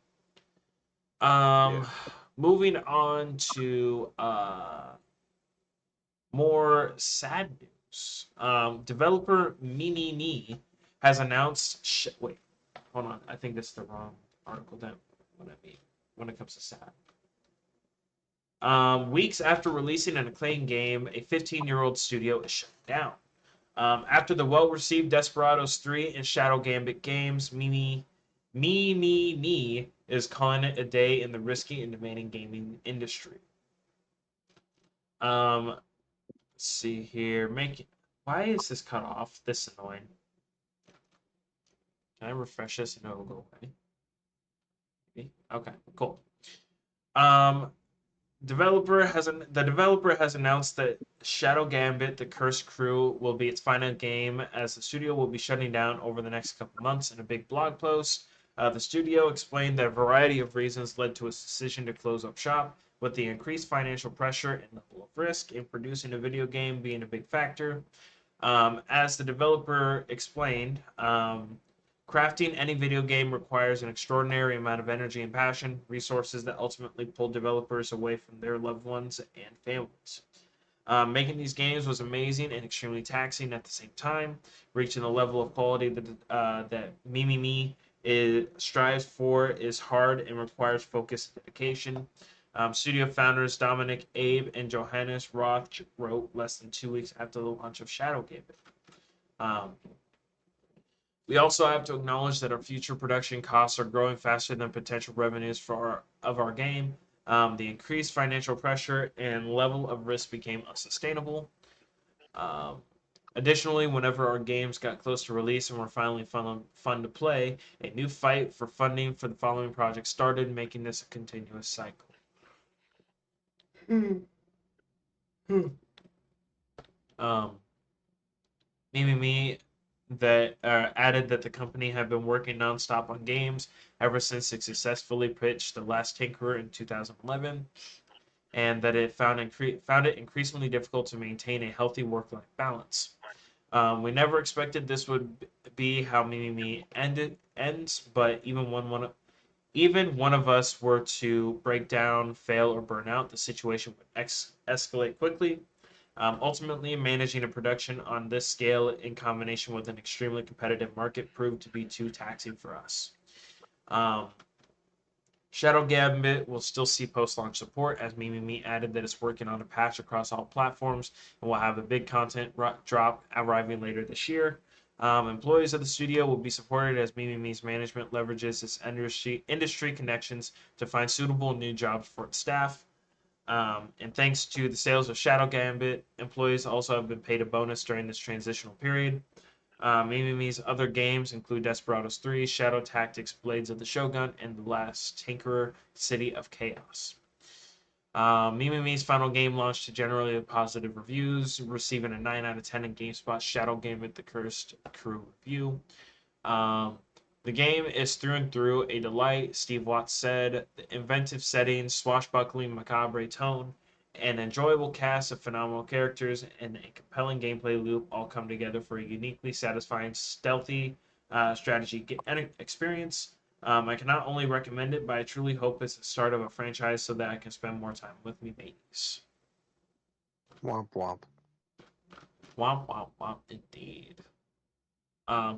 Yeah. um, moving on to more sad news. Developer Mimi Me has announced. Wait, hold on. I think this is the wrong article. That what I mean when it comes to sad. Weeks after releasing an acclaimed game, a 15-year-old studio is shut down. After the well-received Desperados 3 and Shadow Gambit games, Me is calling it a day in the risky and demanding gaming industry. Let's see here. Why is this cut off? This is annoying. Can I refresh this and it'll go away? Maybe? Okay, cool. Um, the developer has announced that Shadow Gambit: The Cursed Crew will be its final game, as the studio will be shutting down over the next couple months. In a big blog post, the studio explained that a variety of reasons led to its decision to close up shop, with the increased financial pressure and level of risk in producing a video game being a big factor. As the developer explained, crafting any video game requires an extraordinary amount of energy and passion, resources that ultimately pull developers away from their loved ones and families. Making these games was amazing and extremely taxing at the same time. Reaching the level of quality that Mimi strives for is hard and requires focus and dedication. Studio founders Dominic Abe and Johannes Roth wrote less than 2 weeks after the launch of Shadow Gambit. Um, we also have to acknowledge that our future production costs are growing faster than potential revenues of our game. The increased financial pressure and level of risk became unsustainable. Um, Additionally, whenever our games got close to release and were finally fun to play, a new fight for funding for the following project started, making this a continuous cycle. Um, Mimi that added that the company had been working nonstop on games ever since it successfully pitched The Last Tinkerer in 2011, and that it found it increasingly difficult to maintain a healthy work-life balance. We never expected this would be how Mimi ends, but even one of us were to break down, fail, or burn out, the situation would escalate quickly. Ultimately, managing a production on this scale in combination with an extremely competitive market proved to be too taxing for us. Um, Shadow Gambit will still see post-launch support, as Mimi added that it's working on a patch across all platforms and will have a big content drop arriving later this year. Employees of the studio will be supported as Mimi's management leverages its industry connections to find suitable new jobs for its staff. And thanks to the sales of Shadow Gambit, employees also have been paid a bonus during this transitional period. Mimi's other games include Desperados 3, Shadow Tactics, Blades of the Shogun, and The Last Tinkerer, City of Chaos. Mimi's final game launched to generally positive reviews, receiving a 9 out of 10 in GameSpot's Shadow Gambit: The Cursed Crew review. Um, the game is through and through a delight, Steve Watts said. The inventive settings, swashbuckling, macabre tone, an enjoyable cast of phenomenal characters, and a compelling gameplay loop all come together for a uniquely satisfying, stealthy strategy experience. I can not only recommend it, but I truly hope it's the start of a franchise so that I can spend more time with me babies. Womp womp. Womp womp womp, indeed.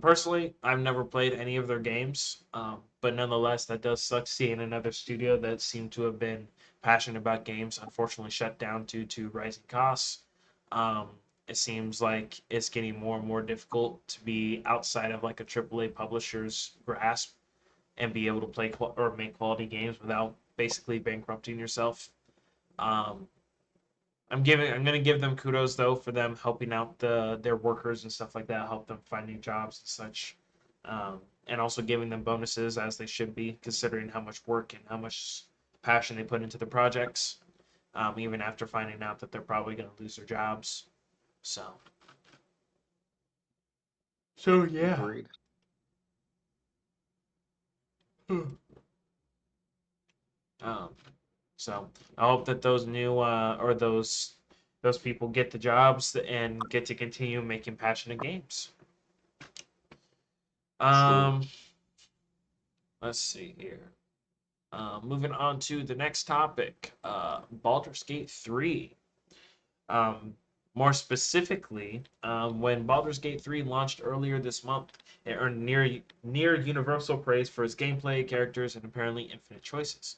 Personally, I've never played any of their games, but nonetheless, that does suck seeing another studio that seemed to have been passionate about games unfortunately shut down due to rising costs. Um, it seems like it's getting more and more difficult to be outside of like a AAA publisher's grasp and be able to play or make quality games without basically bankrupting yourself. Um, I'm gonna give them kudos though for them helping out their workers and stuff like that, help them find new jobs and such, and also giving them bonuses as they should be, considering how much work and how much passion they put into the projects. Even after finding out that they're probably gonna lose their jobs. So, so yeah. Agreed. Um, so I hope that those new or those people get the jobs and get to continue making passionate games. True. Um, let's see here. Moving on to the next topic, Baldur's Gate 3. Um, More specifically, when Baldur's Gate 3 launched earlier this month, it earned near universal praise for its gameplay, characters, and apparently infinite choices.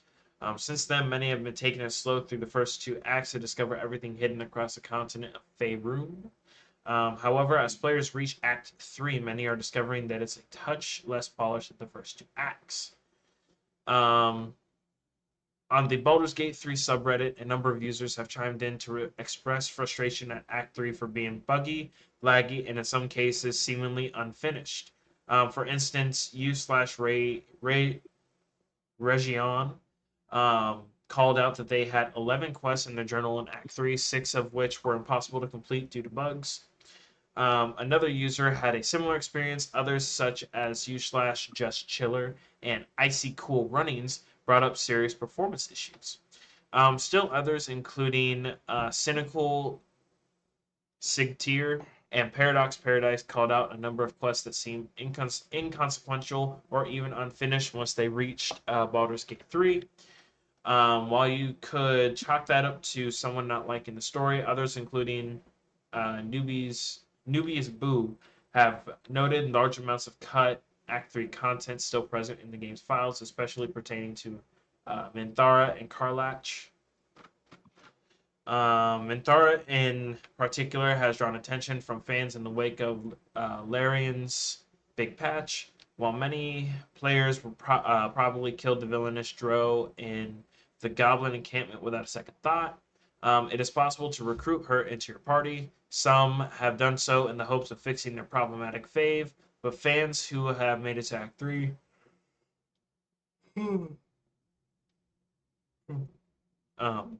Since then, many have been taking it slow through the first two acts to discover everything hidden across the continent of Faerun. However, as players reach Act 3, many are discovering that it's a touch less polished than the first two acts. Um, on the Baldur's Gate 3 subreddit, a number of users have chimed in to express frustration at Act 3 for being buggy, laggy, and in some cases seemingly unfinished. For instance, u/Ray Region called out that they had 11 quests in their journal in Act 3, 6 of which were impossible to complete due to bugs. Another user had a similar experience. Others, such as u/Just Chiller and Icy Cool Runnings, brought up serious performance issues. Still others, including Cynical Sigtier and Paradox Paradise, called out a number of quests that seemed inconsequential or even unfinished once they reached Baldur's Gate 3. While you could chalk that up to someone not liking the story, others, including Newbies Boo, have noted large amounts of cut Act 3 content still present in the game's files, especially pertaining to Minthara and Karlach. Minthara, in particular, has drawn attention from fans in the wake of Larian's big patch. While many players will probably killed the villainous Dro in the Goblin encampment without a second thought, it is possible to recruit her into your party. Some have done so in the hopes of fixing their problematic fave, but fans who have made it to Act 3 um,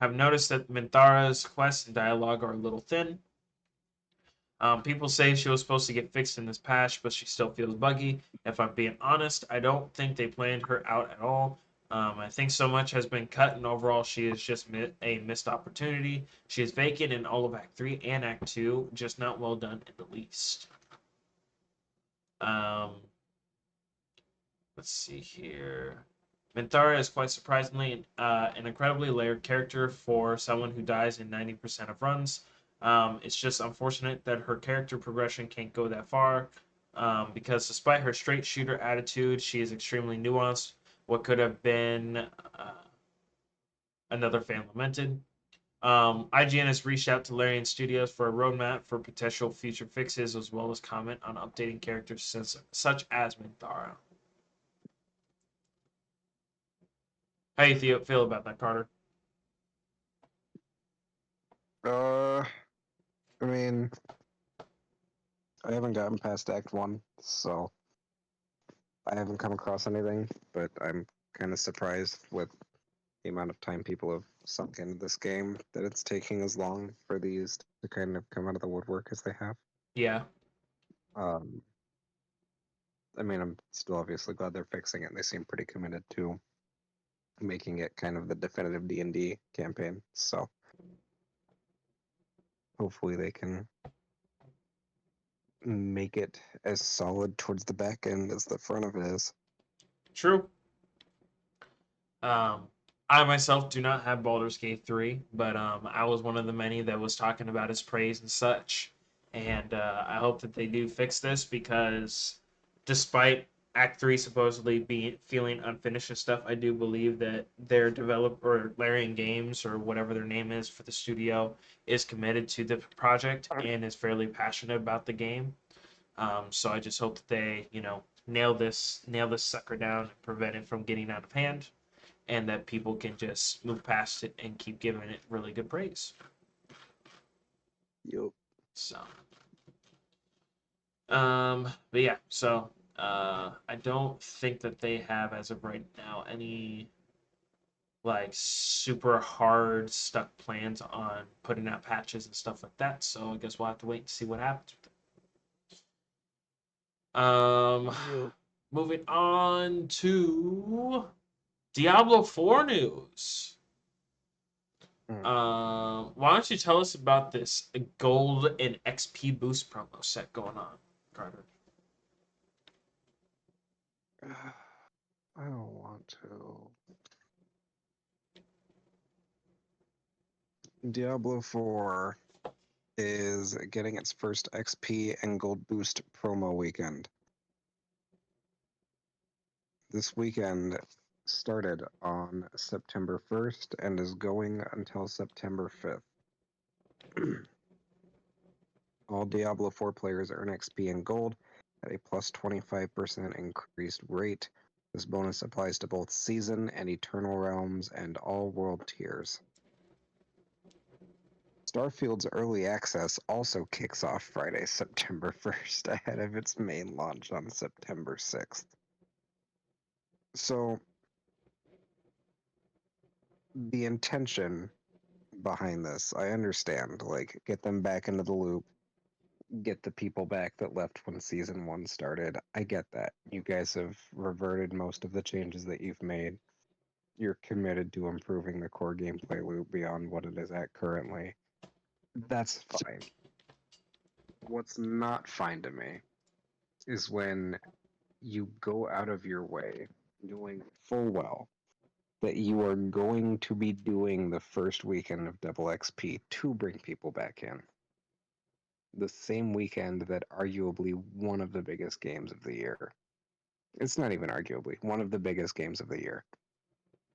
have noticed that Minthara's quests and dialogue are a little thin. People say she was supposed to get fixed in this patch, but she still feels buggy. If I'm being honest, I don't think they planned her out at all. I think so much has been cut, and overall, she is just a missed opportunity. She is vacant in all of Act 3 and Act 2, just not well done in the least. Um, let's see here. Minthara is quite surprisingly an incredibly layered character for someone who dies in 90% of runs. It's just unfortunate that her character progression can't go that far because despite her straight shooter attitude, she is extremely nuanced. What could have been another fan lamented. IGN has reached out to Larian Studios for a roadmap for potential future fixes as well as comment on updating characters such as Minthara. How do you feel about that, Carter? Uh, I mean, I haven't gotten past Act 1, so I haven't come across anything, but I'm kind of surprised with the amount of time people have sunk into this game that it's taking as long for these to kind of come out of the woodwork as they have. Yeah, Um, I mean, I'm still obviously glad they're fixing it, and they seem pretty committed to making it kind of the definitive D&D campaign. So hopefully they can make it as solid towards the back end as the front of it is. true. Um, I myself do not have Baldur's Gate 3, but I was one of the many that was talking about its praise and such. And I hope that they do fix this because despite Act 3 supposedly being feeling unfinished and stuff, I do believe that their developer, Larian Games, or whatever their name is for the studio, is committed to the project and is fairly passionate about the game. So I just hope that they, nail this sucker down and prevent it from getting out of hand. and that people can just move past it and keep giving it really good praise. Yup. So, but yeah, so I don't think that they have, as of right now, any like super hard stuck plans on putting out patches and stuff like that. So I guess we'll have to wait and see what happens with it. Yup. Moving on to Diablo 4 news. Mm. Why don't you tell us about this gold and XP boost promo set going on, Carter? I don't want to. Diablo 4 is getting its first XP and gold boost promo weekend. This weekend started on September 1st and is going until September 5th. All Diablo 4 players earn XP and gold at a plus 25% increased rate. This bonus applies to both Season and Eternal Realms and all world tiers. Starfield's early access also kicks off Friday, September 1st, ahead of its main launch on September 6th. So, the intention behind this, I understand. Like, get them back into the loop, get the people back that left when season 1 started. I get that. You guys have reverted most of the changes that you've made. You're committed to improving the core gameplay loop beyond what it is at currently. That's fine. What's not fine to me is when you go out of your way, knowing full well that you are going to be doing the first weekend of double XP to bring people back in. The same weekend that arguably one of the biggest games of the year, it's not even arguably, one of the biggest games of the year,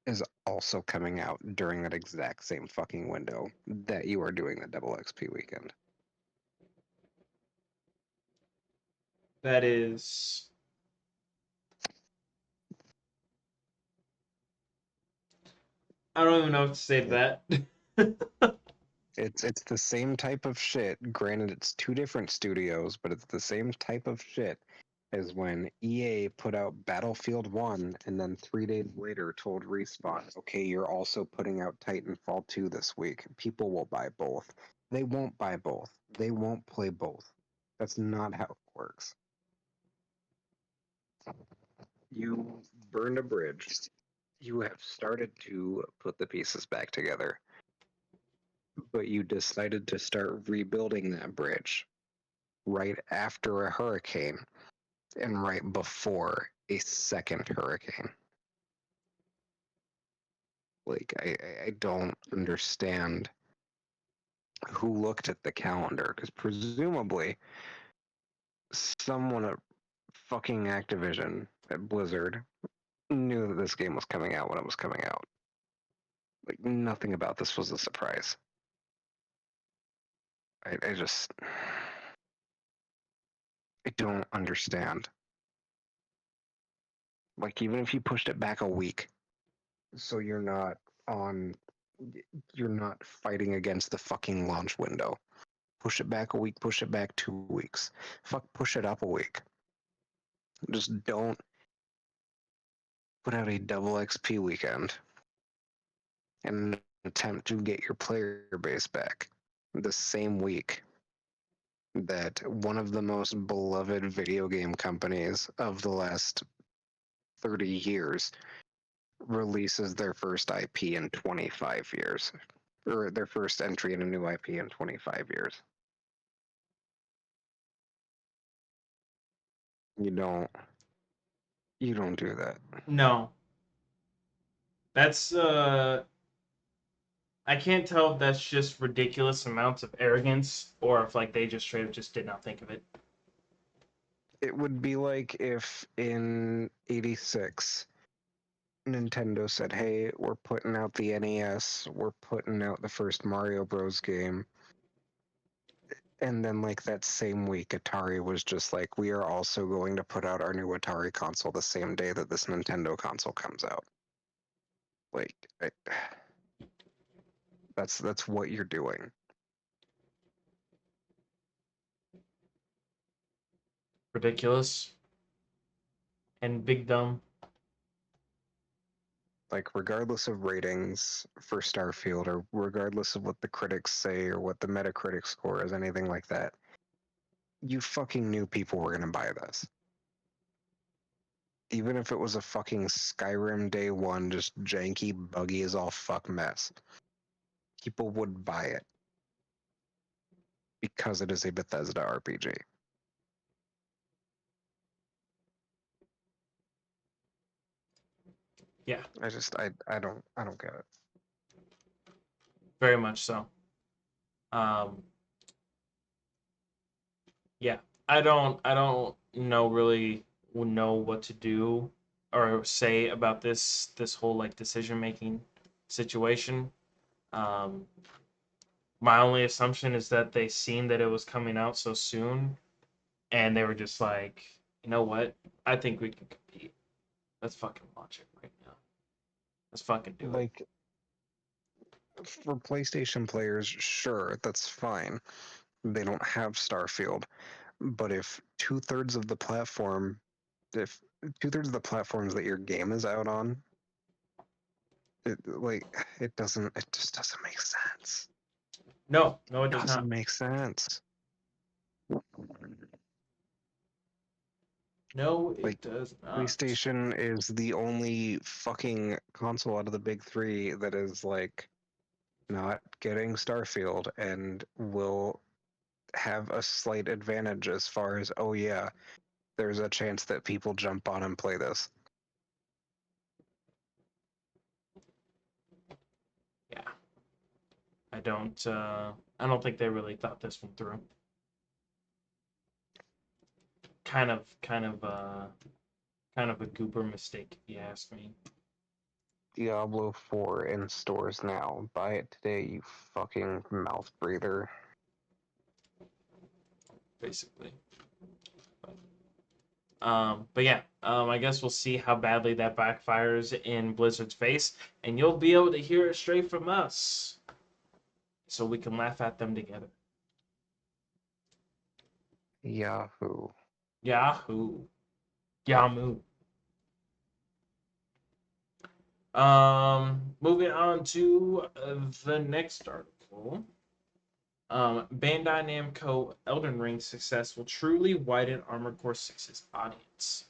is also coming out during that exact same fucking window that you are doing the double XP weekend. That is, I don't even know what to say to that. It's the same type of shit. Granted, it's two different studios, but it's the same type of shit as when EA put out Battlefield 1 and then 3 days later told Respawn, okay, you're also putting out Titanfall 2 this week. People will buy both. They won't buy both. They won't play both. That's not how it works. You burned a bridge. You have started to put the pieces back together, but you decided to start rebuilding that bridge right after a hurricane and right before a second hurricane. Like, I don't understand who looked at the calendar, because presumably someone at fucking Activision at Blizzard knew that this game was coming out when it was coming out. Like, nothing about this was a surprise. I just, I don't understand. Like, even if you pushed it back a week, so on, you're not fighting against the fucking launch window. Push it back a week, push it back 2 weeks. Fuck, push it up a week. Just don't put out a double XP weekend and attempt to get your player base back the same week that one of the most beloved video game companies of the last 30 years releases their first IP in 25 years, or their first entry in a new IP in 25 years. You don't you don't do that. No, that's I can't tell if that's just ridiculous amounts of arrogance or if like they just straight up just did not think of it. It would be like if in 86 Nintendo said, "Hey, we're putting out the NES, we're putting out the first Mario Bros game." And then like that same week Atari was just like, "We are also going to put out our new Atari console the same day that this Nintendo console comes out." Like, that's what you're doing. Ridiculous and big dumb. Like, regardless of ratings for Starfield, or regardless of what the critics say or what the Metacritic score is, anything like that, you fucking knew people were gonna buy this. Even if it was a fucking Skyrim day one, just janky, buggy as all fuck mess, people would buy it because it is a Bethesda RPG. Yeah, I don't get it. very much so. Um, yeah, I don't know really know what to do or say about this whole like decision making situation. Um, my only assumption is that they seen that it was coming out so soon, and they were just like, you know what? I think we can compete. Let's fucking launch it right now. Let's fucking do it. Like, for PlayStation players, sure, that's fine. They don't have Starfield, but if 2/3 of the platforms that your game is out on, it just doesn't make sense. No, no, it It does not. doesn't make sense. No, it Like, does not. PlayStation is the only fucking console out of the big three that is like not getting Starfield and will have a slight advantage as far as, oh yeah, there's a chance that people jump on and play this. Yeah, I don't think they really thought this one through. Kind of a goober mistake, if you ask me. Diablo 4 in stores now. Buy it today, you fucking mouth breather. Basically. But yeah, I guess we'll see how badly that backfires in Blizzard's face, and you'll be able to hear it straight from us, so we can laugh at them together. Yahoo. Yahoo, Yahoo. Moving on to the next article. Bandai Namco Elden Ring success will truly widen Armored Core 6's audience.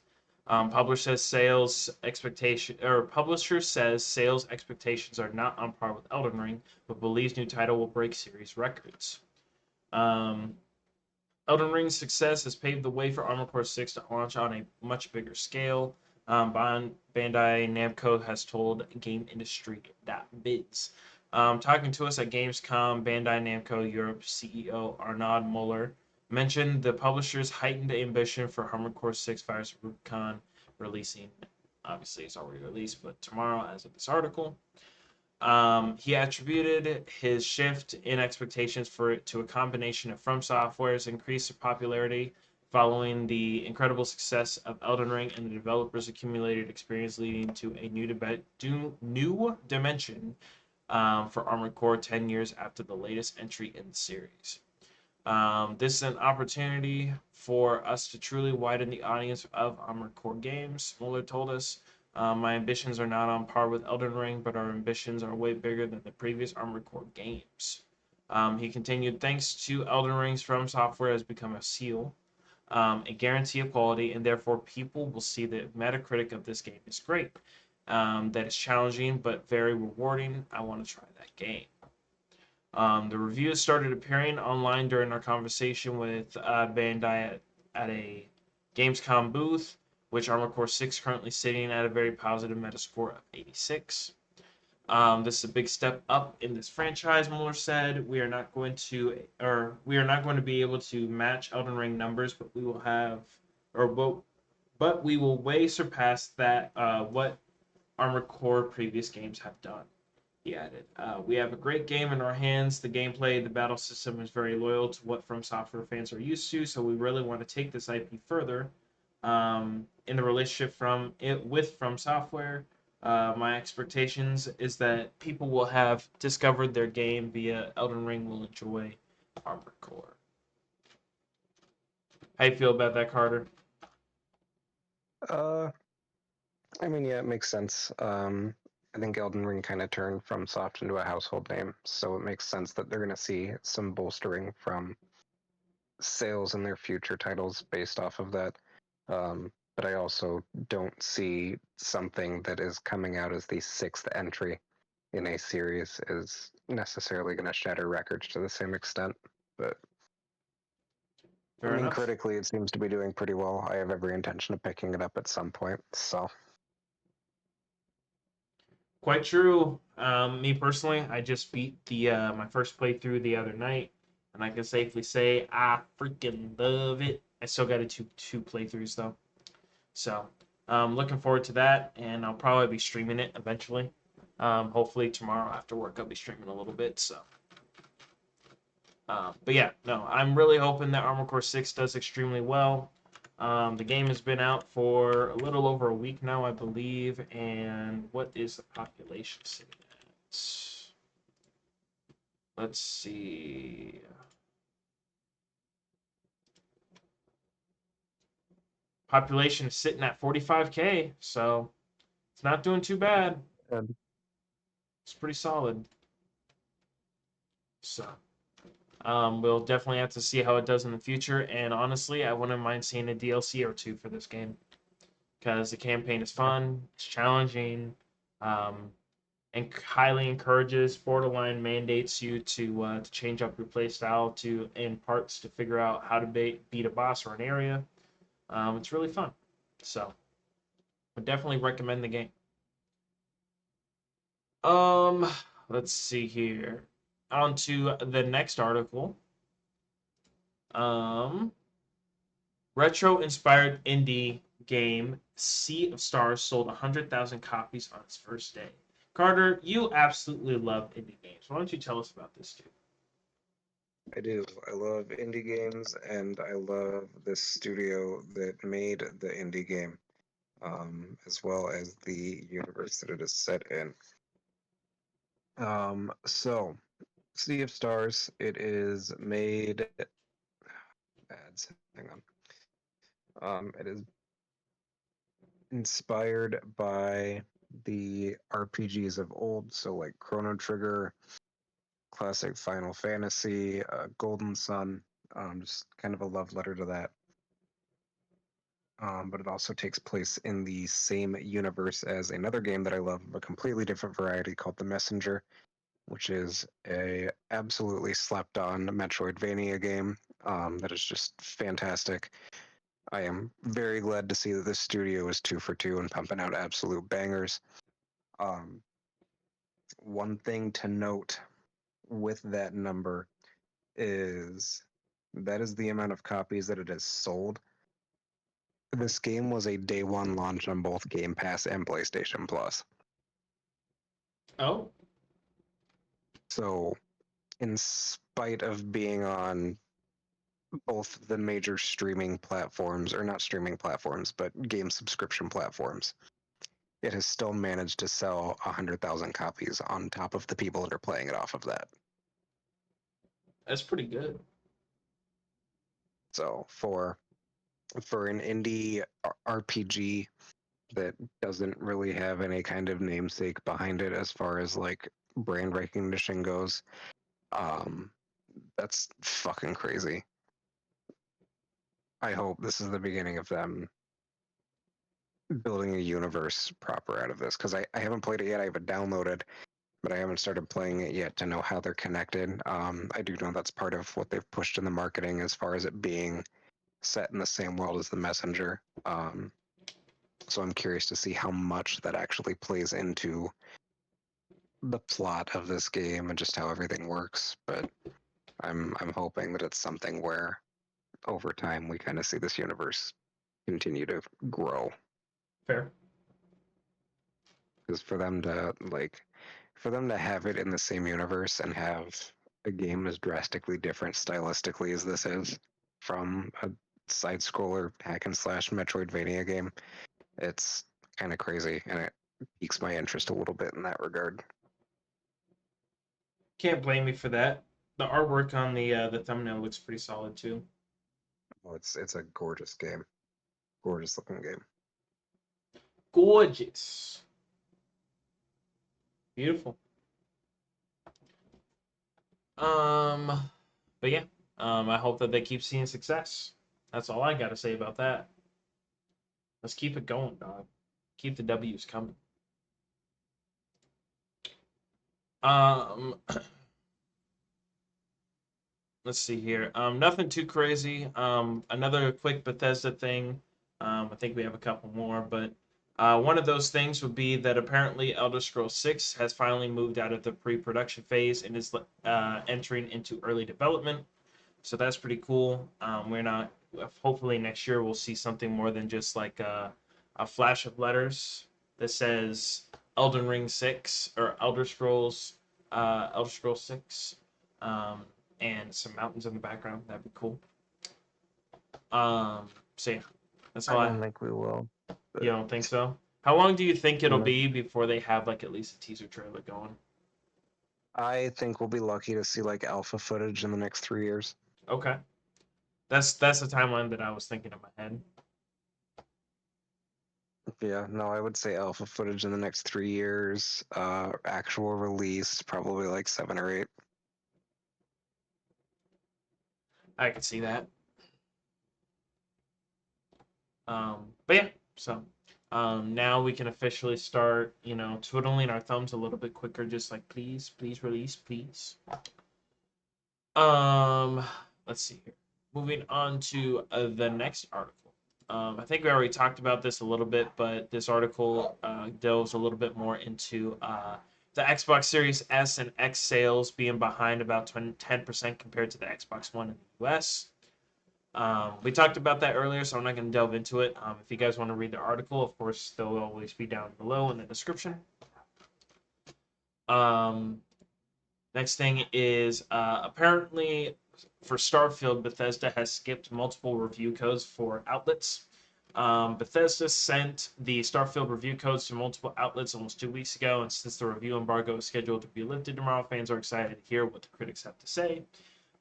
Publisher says sales expectations are not on par with Elden Ring, but believes new title will break series records. Um, Elden Ring's success has paved the way for Armored Core 6 to launch on a much bigger scale. Bandai Namco has told GameIndustry.biz. Talking to us at Gamescom, Bandai Namco Europe CEO Arnaud Muller mentioned the publisher's heightened ambition for Armored Core 6 Fires of Rubicon releasing. Obviously, it's already released, but tomorrow, as of this article. He attributed his shift in expectations for it to a combination of From Software's increased popularity following the incredible success of Elden Ring and the developer's accumulated experience leading to a new dimension for Armored Core 10 years after the latest entry in the series. This is an opportunity for us to truly widen the audience of Armored Core games, Muller told us. My ambitions are not on par with Elden Ring, but our ambitions are way bigger than the previous Armored Core games. He continued, thanks to Elden Ring's From Software has become a seal, a guarantee of quality, and therefore people will see the Metacritic of this game is great. That is challenging but very rewarding. I want to try that game. The reviews started appearing online during our conversation with Bandai at a Gamescom booth, which Armored Core 6 currently sitting at a very positive Metascore of 86. This is a big step up in this franchise, Muller said. We are not going to be able to match Elden Ring numbers, but we will have, or but we will way surpass that what Armored Core previous games have done. He added, we have a great game in our hands. The gameplay, the battle system is very loyal to what From Software fans are used to, so we really want to take this IP further in the relationship with From Software. My expectations is that people will have discovered their game via Elden Ring will enjoy Armored Core. How you feel about that, Carter? Uh, I mean, yeah, it makes sense. I think Elden Ring kind of turned from soft into a household name, so it makes sense that they're going to see some bolstering from sales in their future titles based off of that. But I also don't see something that is coming out as the sixth entry in a series is necessarily going to shatter records to the same extent. But I Fair mean, enough. critically, it seems to be doing pretty well. I have every intention of picking it up at some point. So, Quite true. Me personally, I just beat the my first playthrough the other night, and I can safely say I freaking love it. I still got two playthroughs though, so looking forward to that, and I'll probably be streaming it eventually. Hopefully tomorrow after work I'll be streaming a little bit. So, but yeah, no, I'm really hoping that Armored Core 6 does extremely well. The game has been out for a little over a week now, I believe. And what is the population sitting at? Let's see. Population is sitting at 45K, so it's not doing too bad. um, It's pretty solid. So we'll definitely have to see how it does in the future. And honestly, I wouldn't mind seeing a DLC or two for this game because the campaign is fun, it's challenging, um, and highly encourages borderline mandates you to change up your playstyle to in parts to figure out how to beat a boss or an area. It's really fun. So I definitely recommend the game. Um, let's see here. On to the next article. Um, retro inspired indie game Sea of Stars sold 100,000 copies on its first day. Carter, you absolutely love indie games. Why don't you tell us about this too? I do. I love indie games, and I love the studio that made the indie game, as well as the universe that it is set in. So Sea of Stars, it is made ads. Hang on. It is inspired by the RPGs of old, so like Chrono Trigger, classic Final Fantasy, Golden Sun. Just kind of a love letter to that. But it also takes place in the same universe as another game that I love of a completely different variety called The Messenger, which is a absolutely slept on Metroidvania game that is just fantastic. I am very glad to see that this studio is 2 for 2 and pumping out absolute bangers. Um, one thing to note with that number is that is the amount of copies that it has sold. This game was a day one launch on both Game Pass and PlayStation Plus. Oh, So, in spite of being on both the major streaming platforms, or not streaming platforms, but game subscription platforms, it has still managed to sell 100,000 copies on top of the people that are playing it off of that. that's pretty good. So, for an indie RPG that doesn't really have any kind of namesake behind it as far as like brand recognition goes, um, that's fucking crazy. I hope this is the beginning of them building a universe proper out of this because I haven't played it yet. I have it downloaded, but I haven't started playing it yet to know how they're connected. I do know that's part of what they've pushed in the marketing as far as it being set in the same world as the Messenger. So I'm curious to see how much that actually plays into the plot of this game and just how everything works. But I'm hoping that it's something where over time we kind of see this universe continue to grow. Fair. Because for them to have it in the same universe and have a game as drastically different stylistically as this is from a side scroller hack and slash Metroidvania game, it's kind of crazy. And piques my interest a little bit in that regard. Can't blame me for that. The artwork on the thumbnail looks pretty solid too. Well, it's a gorgeous game, gorgeous looking game. Gorgeous, beautiful. Um, but yeah, I hope that they keep seeing success. That's all I got to say about that. Let's keep it going, dog. Keep the W's coming. Um, let's see here. Nothing too crazy. Another quick Bethesda thing. I think we have a couple more, but one of those things would be that apparently Elder Scrolls 6 has finally moved out of the pre-production phase and is entering into early development. So that's pretty cool. We're not. Hopefully next year we'll see something more than just like a flash of letters that says Elden Ring 6 or Elder Scrolls 6, um, and some mountains in the background. That'd be cool. So yeah, that's I all I. don't think we will, You but don't think so? How long do you think it'll no. be before they have like at least a teaser trailer going? I think we'll be lucky to see like alpha footage in the next 3 years. Okay, that's the timeline that I was thinking in my head. Yeah, no, I would say alpha footage in the next 3 years. Actual release probably like 7 or 8. I can see that. But yeah, so now we can officially start, twiddling our thumbs a little bit quicker, just like please, please release, please. Um, let's see here. Moving on to the next article. I think we already talked about this a little bit, but this article delves a little bit more into the Xbox Series S and X sales being behind about 10% compared to the Xbox One in the US. We talked about that earlier, so I'm not going to delve into it. If you guys want to read the article, of course, they'll always be down below in the description. Um, Next thing is apparently for Starfield, Bethesda has skipped multiple review codes for outlets. Bethesda sent the Starfield review codes to multiple outlets almost 2 weeks ago, and since the review embargo is scheduled to be lifted tomorrow, fans are excited to hear what the critics have to say.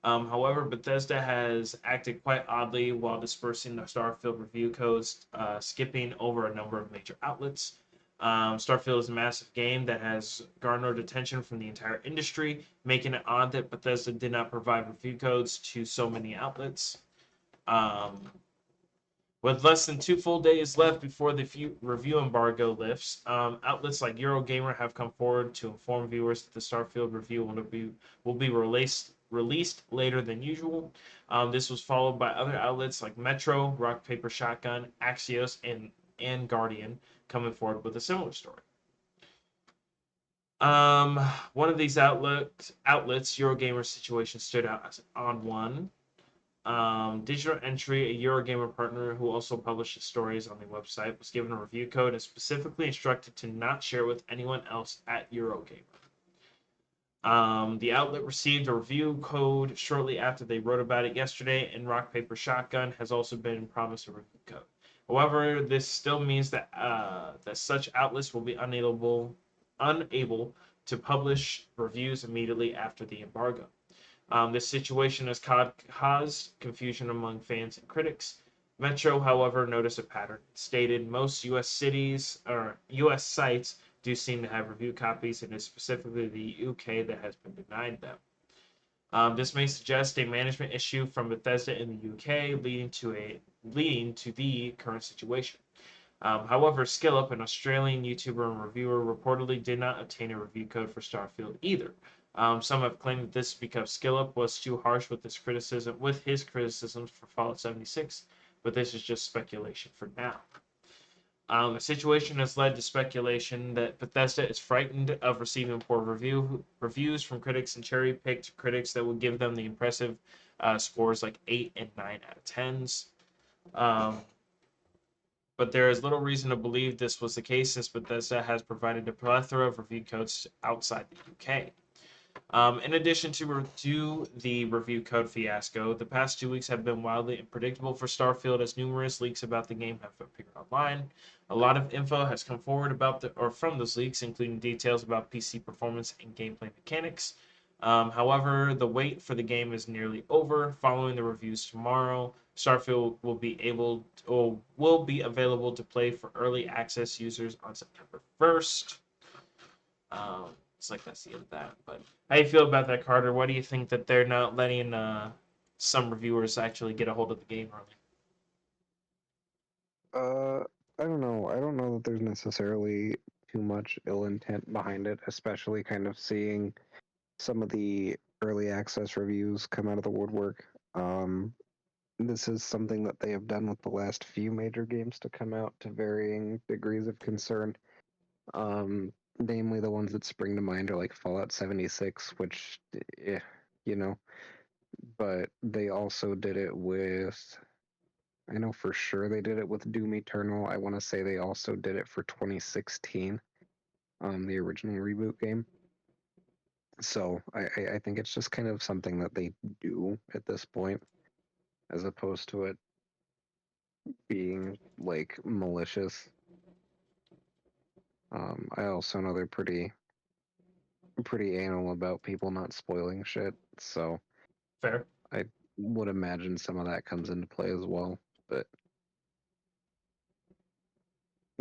However, Bethesda has acted quite oddly while dispersing the Starfield review codes, skipping over a number of major outlets. Starfield is a massive game that has garnered attention from the entire industry, making it odd that Bethesda did not provide review codes to so many outlets. Um, with less than 2 full days left before the review embargo lifts, outlets like Eurogamer have come forward to inform viewers that the Starfield review will be released later than usual. This was followed by other outlets like Metro, Rock Paper Shotgun, Axios, and Guardian coming forward with a similar story. Um, One of these outlets, Eurogamer Situation, stood out as an odd one. Digital Entry, a Eurogamer partner who also publishes stories on the website, was given a review code and specifically instructed to not share with anyone else at Eurogamer. The outlet received a review code shortly after they wrote about it yesterday, and Rock Paper Shotgun has also been promised a review code. However, this still means that such outlets will be unable to publish reviews immediately after the embargo. This situation has caused confusion among fans and critics. Metro, however, noticed a pattern. It stated most U.S. cities or U.S. sites do seem to have review copies, and it's specifically the UK that has been denied them. This may suggest a management issue from Bethesda in the UK, leading to the current situation. However, SkillUp, an Australian YouTuber and reviewer, reportedly did not obtain a review code for Starfield either. Some have claimed that this is because SkillUp was too harsh with his criticisms for Fallout 76, but this is just speculation for now. The situation has led to speculation that Bethesda is frightened of receiving poor reviews from critics and cherry-picked critics that will give them the impressive scores like 8 and 9 out of 10s. Um, but there is little reason to believe this was the case since Bethesda has provided a plethora of review codes outside the UK. In addition to the review code fiasco, the past 2 weeks have been wildly unpredictable for Starfield as numerous leaks about the game have appeared online. A lot of info has come forward about or from those leaks, including details about PC performance and gameplay mechanics. However, the wait for the game is nearly over. Following the reviews tomorrow, Starfield will be available to play for early access users on September 1st. It's like that's the end of that. But how do you feel about that, Carter? Why do you think that they're not letting some reviewers actually get a hold of the game early? Uh, I don't know. I don't know that there's necessarily too much ill intent behind it, especially kind of seeing some of the early access reviews come out of the woodwork. This is something that they have done with the last few major games to come out to varying degrees of concern. Namely, the ones that spring to mind are like Fallout 76, which, eh, you know, but they also did it with, I know for sure they did it with Doom Eternal. I want to say they also did it for 2016, the original reboot game. So I think it's just kind of something that they do at this point, as opposed to it being like malicious. I also know they're pretty anal about people not spoiling shit, so Fair, I would imagine some of that comes into play as well. But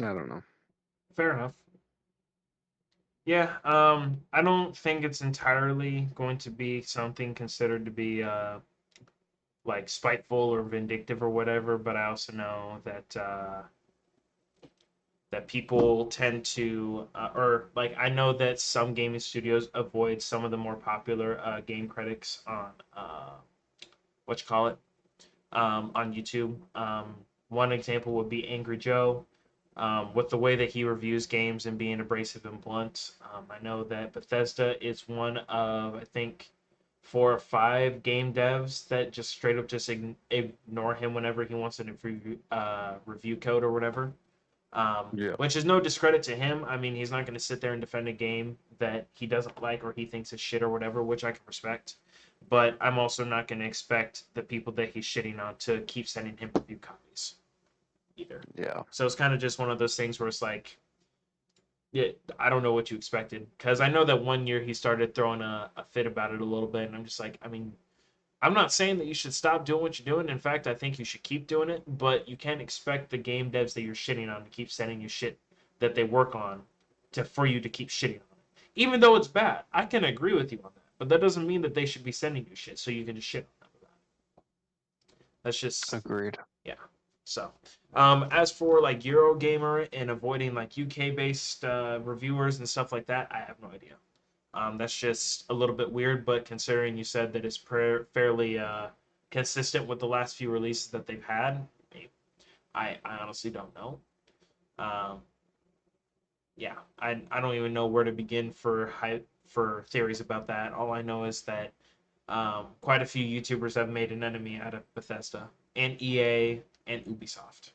I don't know. fair enough. Yeah, I don't think it's entirely going to be something considered to be like spiteful or vindictive or whatever, but I also know that people tend to, or like I know that some gaming studios avoid some of the more popular game critics on what you call it on YouTube. One example would be Angry Joe. With the way that he reviews games and being abrasive and blunt, I know that Bethesda is one of, I think, 4 or 5 game devs that just straight up just ignore him whenever he wants a review code or whatever. Yeah. Which is no discredit to him. I mean, he's not going to sit there and defend a game that he doesn't like or he thinks is shit or whatever, which I can respect. But I'm also not going to expect the people that he's shitting on to keep sending him review copies either. Yeah. So it's kind of just one of those things where it's like, yeah, I don't know what you expected. Because I know that one year he started throwing a fit about it a little bit. And I'm just like, I mean, I'm not saying that you should stop doing what you're doing. In fact, I think you should keep doing it, but you can't expect the game devs that you're shitting on to keep sending you shit that they work on for you to keep shitting on it. Even though it's bad. I can agree with you on that. But that doesn't mean that they should be sending you shit so you can just shit on them. That's just Agreed. yeah. So, as for like Eurogamer and avoiding like UK based reviewers and stuff like that, I have no idea. That's just a little bit weird, but considering you said that it's fairly consistent with the last few releases that they've had, I honestly don't know. Um, yeah, I don't even know where to begin for theories about that. All I know is that quite a few YouTubers have made an enemy out of Bethesda and EA and Ubisoft.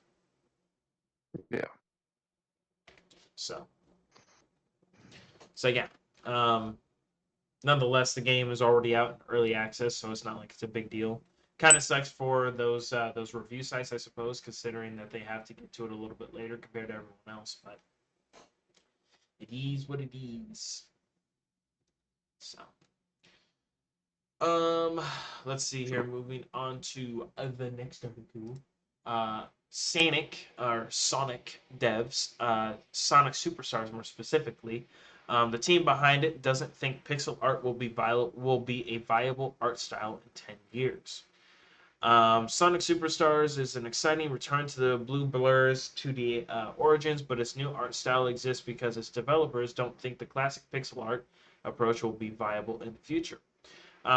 Yeah. So so yeah. Um, Nonetheless, the game is already out in early access, so it's not like it's a big deal. Kind of sucks for those review sites, I suppose, considering that they have to get to it a little bit later compared to everyone else. But it is what it is. So, um, let's see here. Moving on to the next article. Sonic devs, Sonic Superstars more specifically. The team behind it doesn't think pixel art will be a viable art style in 10 years. Sonic Superstars is an exciting return to the Blue Blur's 2D origins, but its new art style exists because its developers don't think the classic pixel art approach will be viable in the future.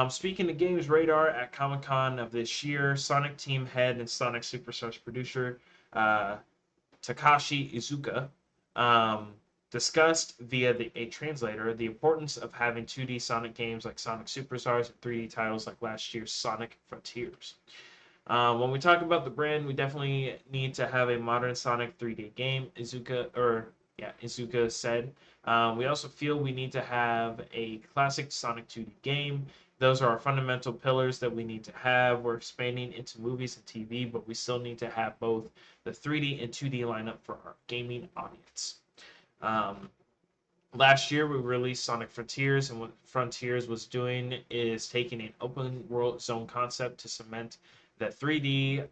Speaking to Games Radar at Comic Con of this year, Sonic Team head and Sonic Superstars producer uh, Takashi Izuka um, discussed via a translator the importance of having 2D Sonic games like Sonic Superstars and 3D titles like last year's Sonic Frontiers. When we talk about the brand, we definitely need to have a modern Sonic 3D game. Izuka or Yeah, Izuka said. We also feel we need to have a classic Sonic 2D game. Those are our fundamental pillars that we need to have. We're expanding into movies and TV, but we still need to have both the 3D and 2D lineup for our gaming audience. Um, Last year, we released Sonic Frontiers, and what Frontiers was doing is taking an open world zone concept to cement the 3D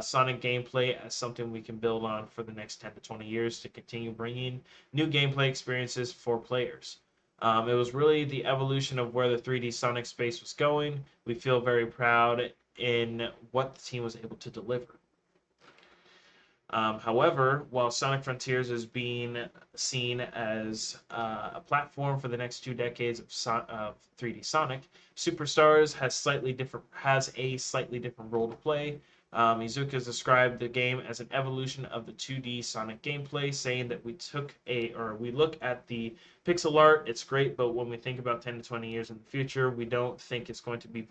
Sonic gameplay as something we can build on for the next 10 to 20 years to continue bringing new gameplay experiences for players. It was really the evolution of where the 3D Sonic space was going. We feel very proud in what the team was able to deliver. However, while Sonic Frontiers is being seen as a platform for the next 2 decades of 3D Sonic, Superstars has a slightly different role to play. Izuka has described the game as an evolution of the 2D Sonic gameplay, saying that we look at the pixel art, it's great, but when we think about 10 to 20 years in the future, we don't think it's going to be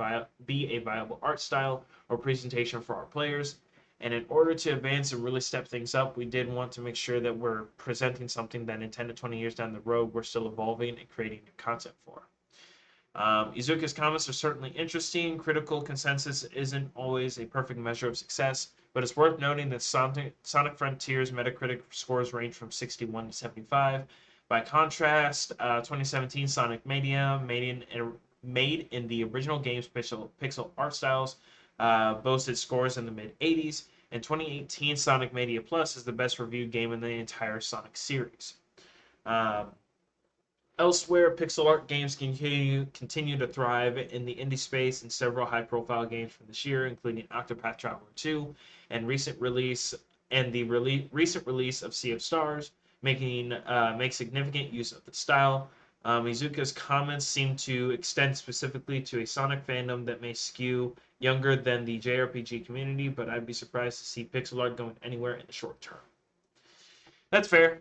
a viable art style or presentation for our players. And in order to advance and really step things up, we did want to make sure that we're presenting something that in 10 to 20 years down the road, we're still evolving and creating new content for. Izuka's comments are certainly interesting. Critical consensus isn't always a perfect measure of success, but it's worth noting that Sonic Frontiers Metacritic scores range from 61 to 75. By contrast, 2017 Sonic Mania, made in the original game's pixel art styles, boasted scores in the mid 80s, and 2018 Sonic Mania Plus is the best reviewed game in the entire Sonic series. Um, Elsewhere, pixel art games continue to thrive in the indie space, and several high-profile games from this year, including Octopath Traveler 2 and recent release of Sea of Stars, make significant use of the style. Izuka's comments seem to extend specifically to a Sonic fandom that may skew younger than the JRPG community, but I'd be surprised to see pixel art going anywhere in the short term. That's fair.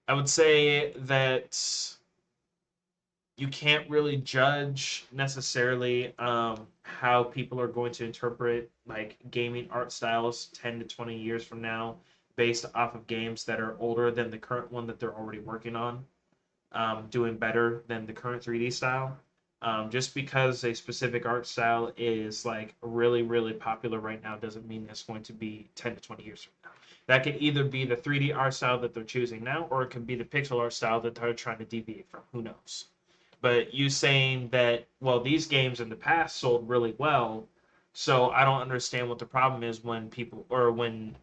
I would say that you can't really judge necessarily how people are going to interpret like gaming art styles 10 to 20 years from now based off of games that are older than the current one that they're already working on, doing better than the current 3D style. Just because a specific art style is like really, really popular right now doesn't mean it's going to be 10 to 20 years from now. That could either be the 3D art style that they're choosing now, or it could be the pixel art style that they're trying to deviate from. Who knows? But you saying that, well, these games in the past sold really well, so I don't understand what the problem is when people, or when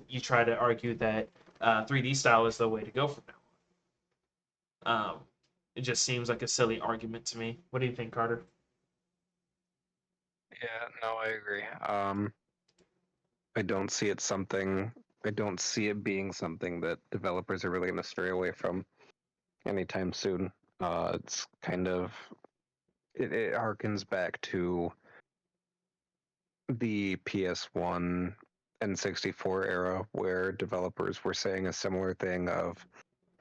you try to argue that 3D style is the way to go from now. It just seems like a silly argument to me. What do you think, Carter? Yeah, no, I agree. I don't see it something. I don't see it being something that developers are really going to stray away from anytime soon. It's kind of it harkens back to the PS1 and 64 era where developers were saying a similar thing of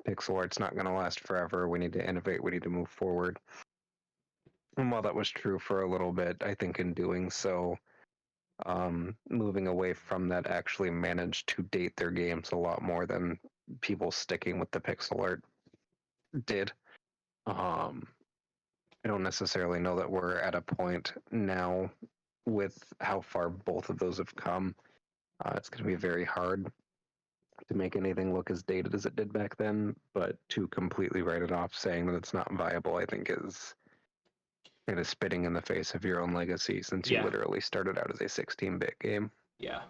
pixel art's not going to last forever. We need to innovate. We need to move forward. And while that was true for a little bit, I think in doing so, moving away from that actually managed to date their games a lot more than people sticking with the pixel art did. Um, I don't necessarily know that we're at a point now with how far both of those have come. It's going to be very hard to make anything look as dated as it did back then, but to completely write it off saying that it's not viable, I think is kind of spitting in the face of your own legacy since you Yeah, literally started out as a 16-bit game. yeah.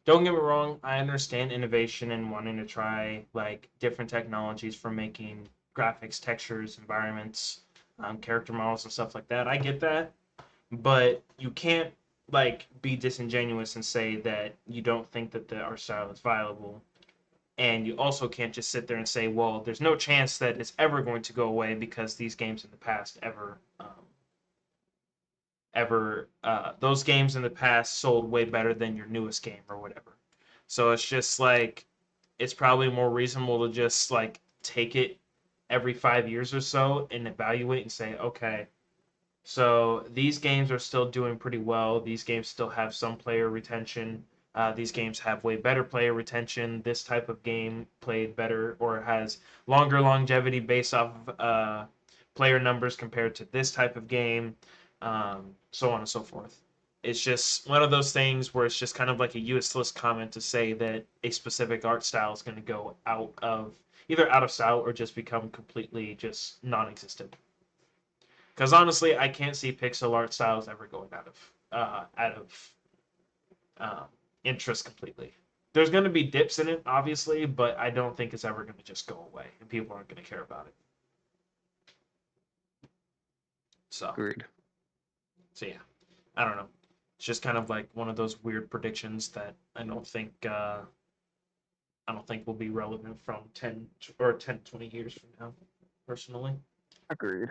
Don't get me wrong. I understand innovation and wanting to try like different technologies for making graphics, textures, environments, character models, and stuff like that. I get that, but you can't like be disingenuous and say that you don't think that the art style is viable, and you also can't just sit there and say, well, there's no chance that it's ever going to go away because these games in the past ever those games in the past sold way better than your newest game or whatever. So it's just like it's probably more reasonable to just like take it every 5 years or so and evaluate and say, okay, so these games are still doing pretty well. These games still have some player retention. These games have way better player retention. This type of game played better or has longer longevity based off of player numbers compared to this type of game, so on and so forth. It's just one of those things where it's just kind of like a useless comment to say that a specific art style is going to go out of either out of style or just become completely just non-existent. Because honestly, I can't see pixel art styles ever going out of interest completely. There's going to be dips in it, obviously, but I don't think it's ever going to just go away, and people aren't going to care about it. So, Agreed. so yeah, I don't know. It's just kind of like one of those weird predictions that I don't think will be relevant from 10 20 years from now, personally. Agreed.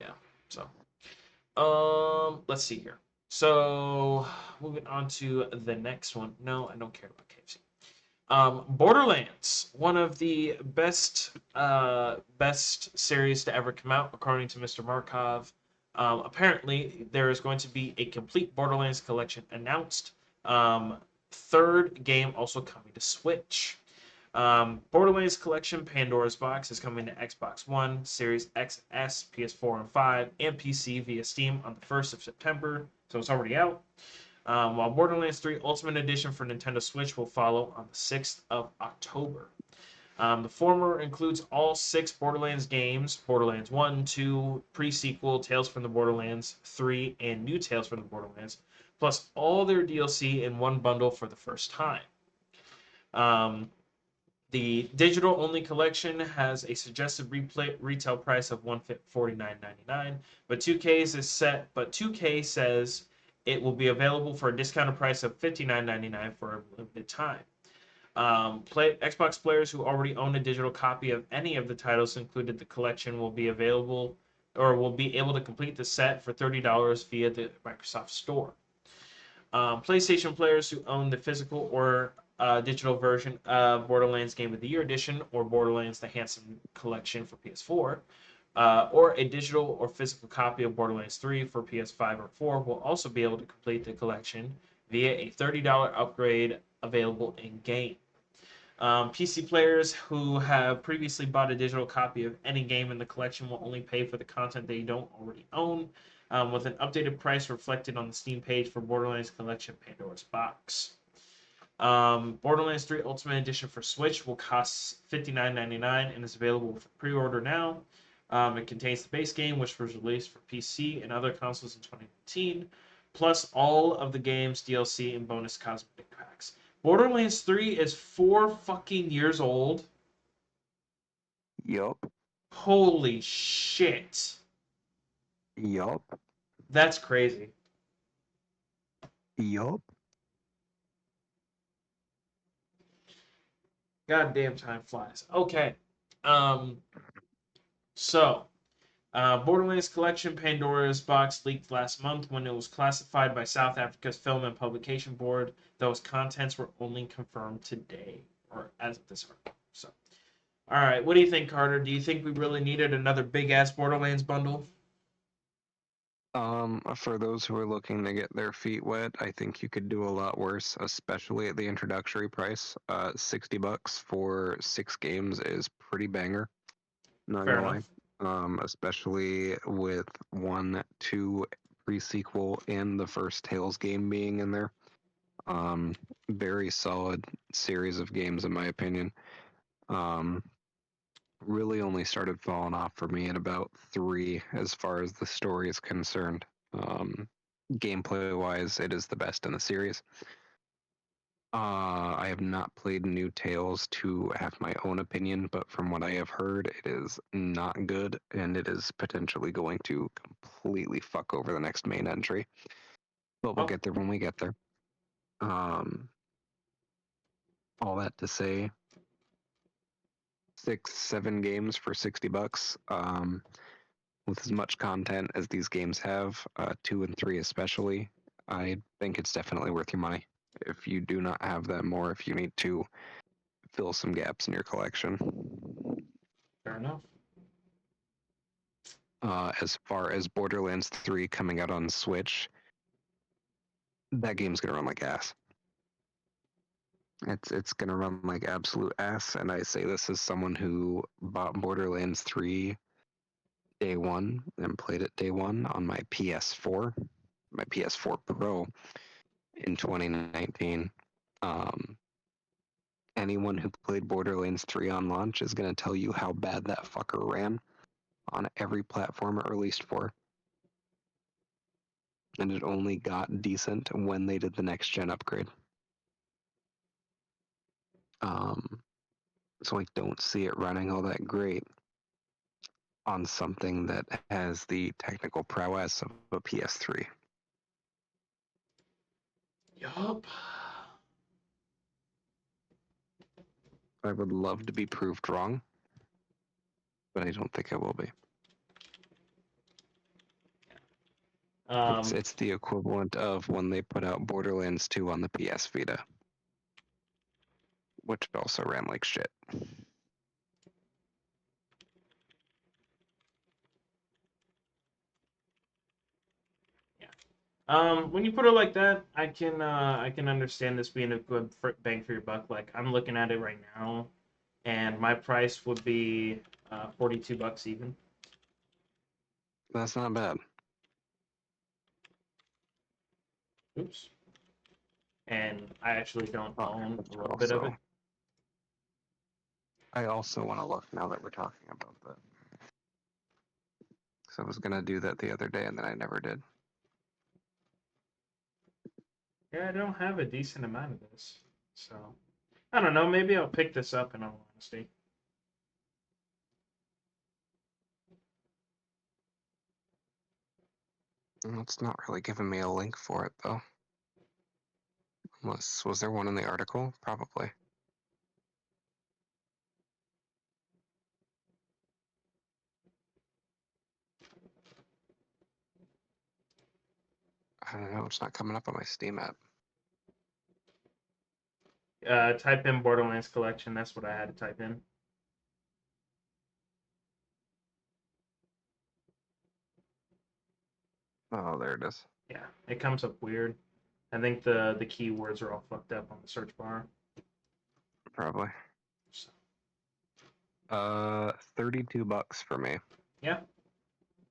Yeah. So, let's see here. So, moving on to the next one. No, I don't care about KFC. Borderlands, one of the best series to ever come out, according to Mr. Markov. Apparently, there is going to be a complete Borderlands collection announced. Third game also coming to Switch. Borderlands Collection Pandora's Box is coming to Xbox One, Series XS, PS4 and 5, and PC via Steam on the 1st of September, so it's already out. While Borderlands 3 Ultimate Edition for Nintendo Switch will follow on the 6th of October. The former includes all 6 Borderlands games: Borderlands 1, 2, pre sequel, Tales from the Borderlands 3, and New Tales from the Borderlands, plus all their DLC in one bundle for the first time. Um, the digital only collection has a suggested retail price of $149.99, but 2K says it will be available for a discounted price of $59.99 for a limited time. Xbox players who already own a digital copy of any of the titles included in the collection will be available or will be able to complete the set for $30 via the Microsoft Store. PlayStation players who own the physical or digital version of Borderlands Game of the Year Edition or Borderlands The Handsome Collection for PS4, or a digital or physical copy of Borderlands 3 for PS5 or 4 will also be able to complete the collection via a $30 upgrade available in game. PC players who have previously bought a digital copy of any game in the collection will only pay for the content they don't already own, with an updated price reflected on the Steam page for Borderlands Collection Pandora's Box. Borderlands 3 Ultimate Edition for Switch will cost $59.99 and is available for pre-order now. It contains the base game, which was released for PC and other consoles in 2019, plus all of the game's DLC and bonus cosmetic packs. Borderlands 3 is 4 fucking years old. Yup. Holy shit. Yup. That's crazy. Yup. Goddamn time flies. Okay. Um, so Borderlands Collection Pandora's Box leaked last month when it was classified by South Africa's Film and Publication Board. Those contents were only confirmed today, or as of this article. So, all right, what do you think, Carter? Do you think we really needed another big ass Borderlands bundle? For those who are looking to get their feet wet, I think you could do a lot worse, especially at the introductory price. $60 for 6 games is pretty banger. Not Fair gonna lie. enough. Especially with 1, 2 pre-sequel and the first Tales game being in there. Very solid series of games in my opinion. Um, really only started falling off for me at about 3 as far as the story is concerned. Gameplay wise, it is the best in the series. I have not played New Tales to have my own opinion, but from what I have heard, it is not good and it is potentially going to completely fuck over the next main entry. But we'll Oh, get there when we get there. Um, all that to say, 6, 7 games for $60. With as much content as these games have, 2 and 3 especially, I think it's definitely worth your money. If you do not have them, or if you need to fill some gaps in your collection. fair enough. As far as Borderlands 3 coming out on Switch, that game's gonna run like ass. It's gonna run like absolute ass, and I say this as someone who bought Borderlands 3 day one and played it day one on my PS4, my PS4 Pro in 2019. Um, Anyone who played Borderlands 3 on launch is gonna tell you how bad that fucker ran on every platform it released for, and it only got decent when they did the next gen upgrade. Um, so I don't see it running all that great on something that has the technical prowess of a PS3. Yup. I would love to be proved wrong, but I don't think I will be. Um, It's the equivalent of when they put out Borderlands 2 on the PS Vita, which also ran like shit. when you put it like that, I can understand this being a good bang for your buck. Like I'm looking at it right now, and my price would be $42 even. That's not bad. Oops. And I actually don't Okay, own but a little bit of it. I also want to look now that we're talking about that. Because I was gonna do that the other day and then I never did. Yeah, I don't have a decent amount of this, so I don't know. Maybe I'll pick this up in all honesty. It's not really giving me a link for it though. Was there one in the article? Probably. I don't know. It's not coming up on my Steam app. Type in Borderlands collection. That's what I had to type in. Oh, there it is. Yeah, it comes up weird. I think the keywords are all fucked up on the search bar. Probably. So, $32 for me. yeah,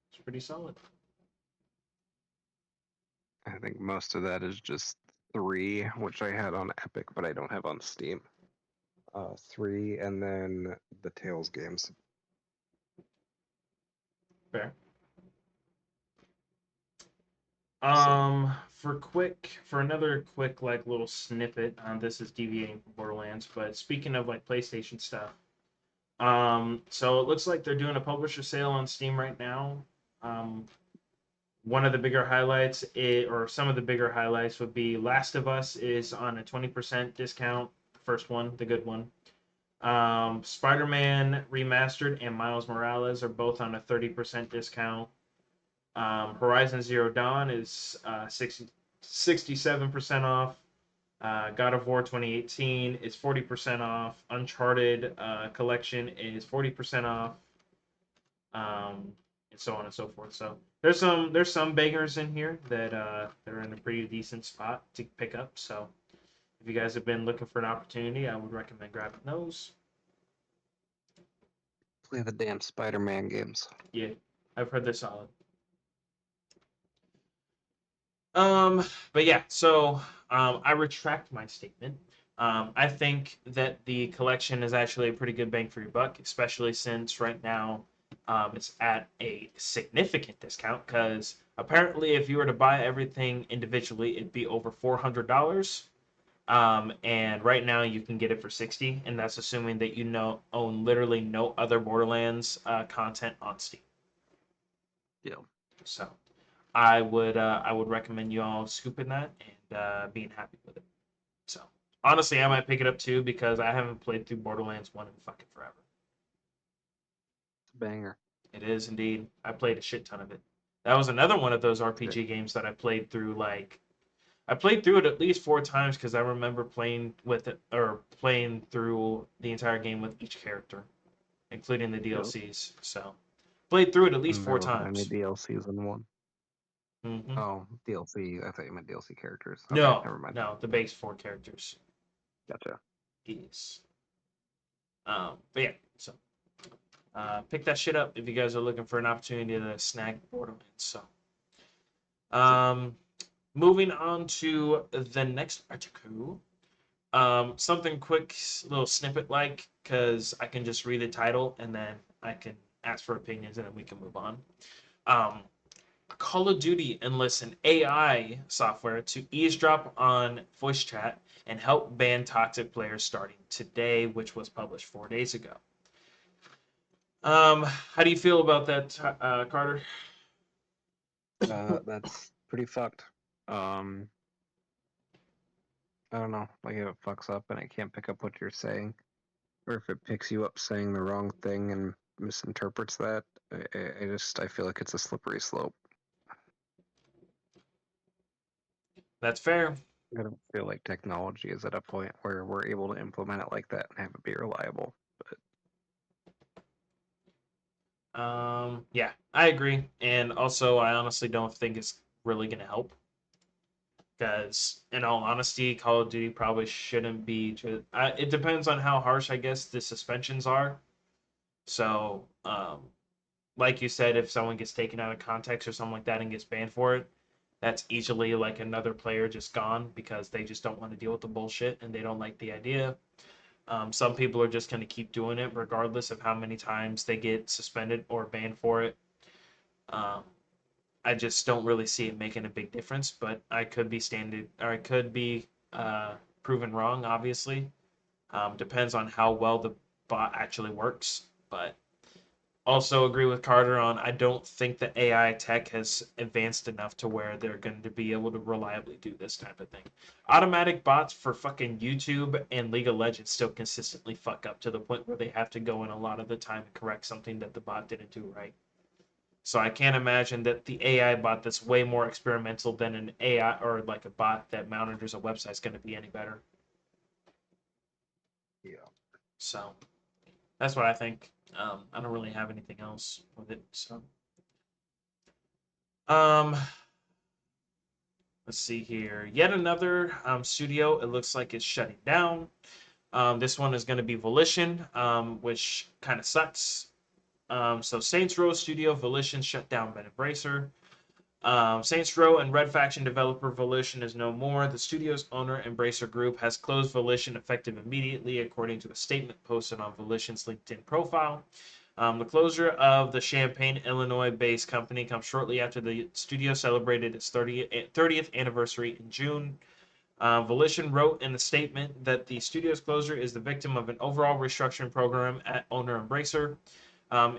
it's pretty solid. I think most of that is just 3, which I had on Epic, but I don't have on Steam. 3, and then the Tales games. Fair. So For another quick like little snippet, this is deviating from Borderlands, but speaking of like PlayStation stuff, so it looks like they're doing a publisher sale on Steam right now. Um, one of the bigger highlights, or some of the bigger highlights, would be Last of Us is on a 20% discount. The first one, the good one. Spider-Man Remastered and Miles Morales are both on a 30% discount. Horizon Zero Dawn is 67% off. God of War 2018 is 40% off. Uncharted Collection is 40% off. And so on and so forth. So there's some bangers in here that are in a pretty decent spot to pick up. So if you guys have been looking for an opportunity, I would recommend grabbing those. play the damn Spider-Man games. Yeah, I've heard they're solid. But yeah, so I retract my statement. I think that the collection is actually a pretty good bang for your buck, especially since right now it's at a significant discount. Because apparently, if you were to buy everything individually, it'd be over $400. And right now you can get it for 60, and that's assuming that you know own literally no other Borderlands content on Steam. Yeah. So I would recommend you all scooping that and being happy with it. So honestly, I might pick it up too because I haven't played through Borderlands 1 in fucking forever. It's a banger. It is indeed. I played a shit ton of it. That was another one of those Yeah. RPG games that I played through like I played through it at least 4 times because I remember playing with it or playing through the entire game with each character, including the Yep. DLCs. So played through it at least And four there wasn't any times. DLCs in one. hmm Oh, DLC. I thought you meant DLC characters. Okay, No, never mind. no, the base 4 characters. Gotcha. Yes. But yeah, so pick that shit up if you guys are looking for an opportunity to snag Borderlands. So, um, moving on to the next article. Something quick, little snippet like, because I can just read the title and then I can ask for opinions and then we can move on. Um, Call of Duty enlists an AI software to eavesdrop on voice chat and help ban toxic players starting today, which was published 4 days ago. How do you feel about that, Carter? That's pretty fucked. Um, I don't know, like if it fucks up and it can't pick up what you're saying, or if it picks you up saying the wrong thing and misinterprets that. I feel like it's a slippery slope. That's fair. I don't feel like technology is at a point where we're able to implement it like that and have it be reliable. But Yeah, I agree, and also I honestly don't think it's really gonna help because, in all honesty, Call of Duty probably shouldn't be. It depends on how harsh, I guess, the suspensions are. So, like you said, if someone gets taken out of context or something like that and gets banned for it, that's easily like another player just gone because they just don't want to deal with the bullshit and they don't like the idea. Some people are just going to keep doing it regardless of how many times they get suspended or banned for it. Um, I just don't really see it making a big difference, but I could be standing or I could be proven wrong. Obviously, depends on how well the bot actually works. But also agree with Carter on I don't think the AI tech has advanced enough to where they're going to be able to reliably do this type of thing. Automatic bots for fucking YouTube and League of Legends still consistently fuck up to the point where they have to go in a lot of the time and correct something that the bot didn't do right. So I can't imagine that the AI bot that's way more experimental than an AI or like a bot that monitors a website is going to be any better. yeah, So that's what I think. I don't really have anything else with it. So um, let's see here. Yet another studio. It looks like it's shutting down. This one is going to be Volition, which kind of sucks. So Saints Row Studio Volition shut down by Embracer. Saints Row and Red Faction developer Volition is no more. The studio's owner, Embracer Group, has closed Volition effective immediately, according to a statement posted on Volition's LinkedIn profile. The closure of the Champaign, Illinois-based company comes shortly after the studio celebrated its 30th anniversary in June. Volition wrote in a statement that the studio's closure is the victim of an overall restructuring program at owner Embracer.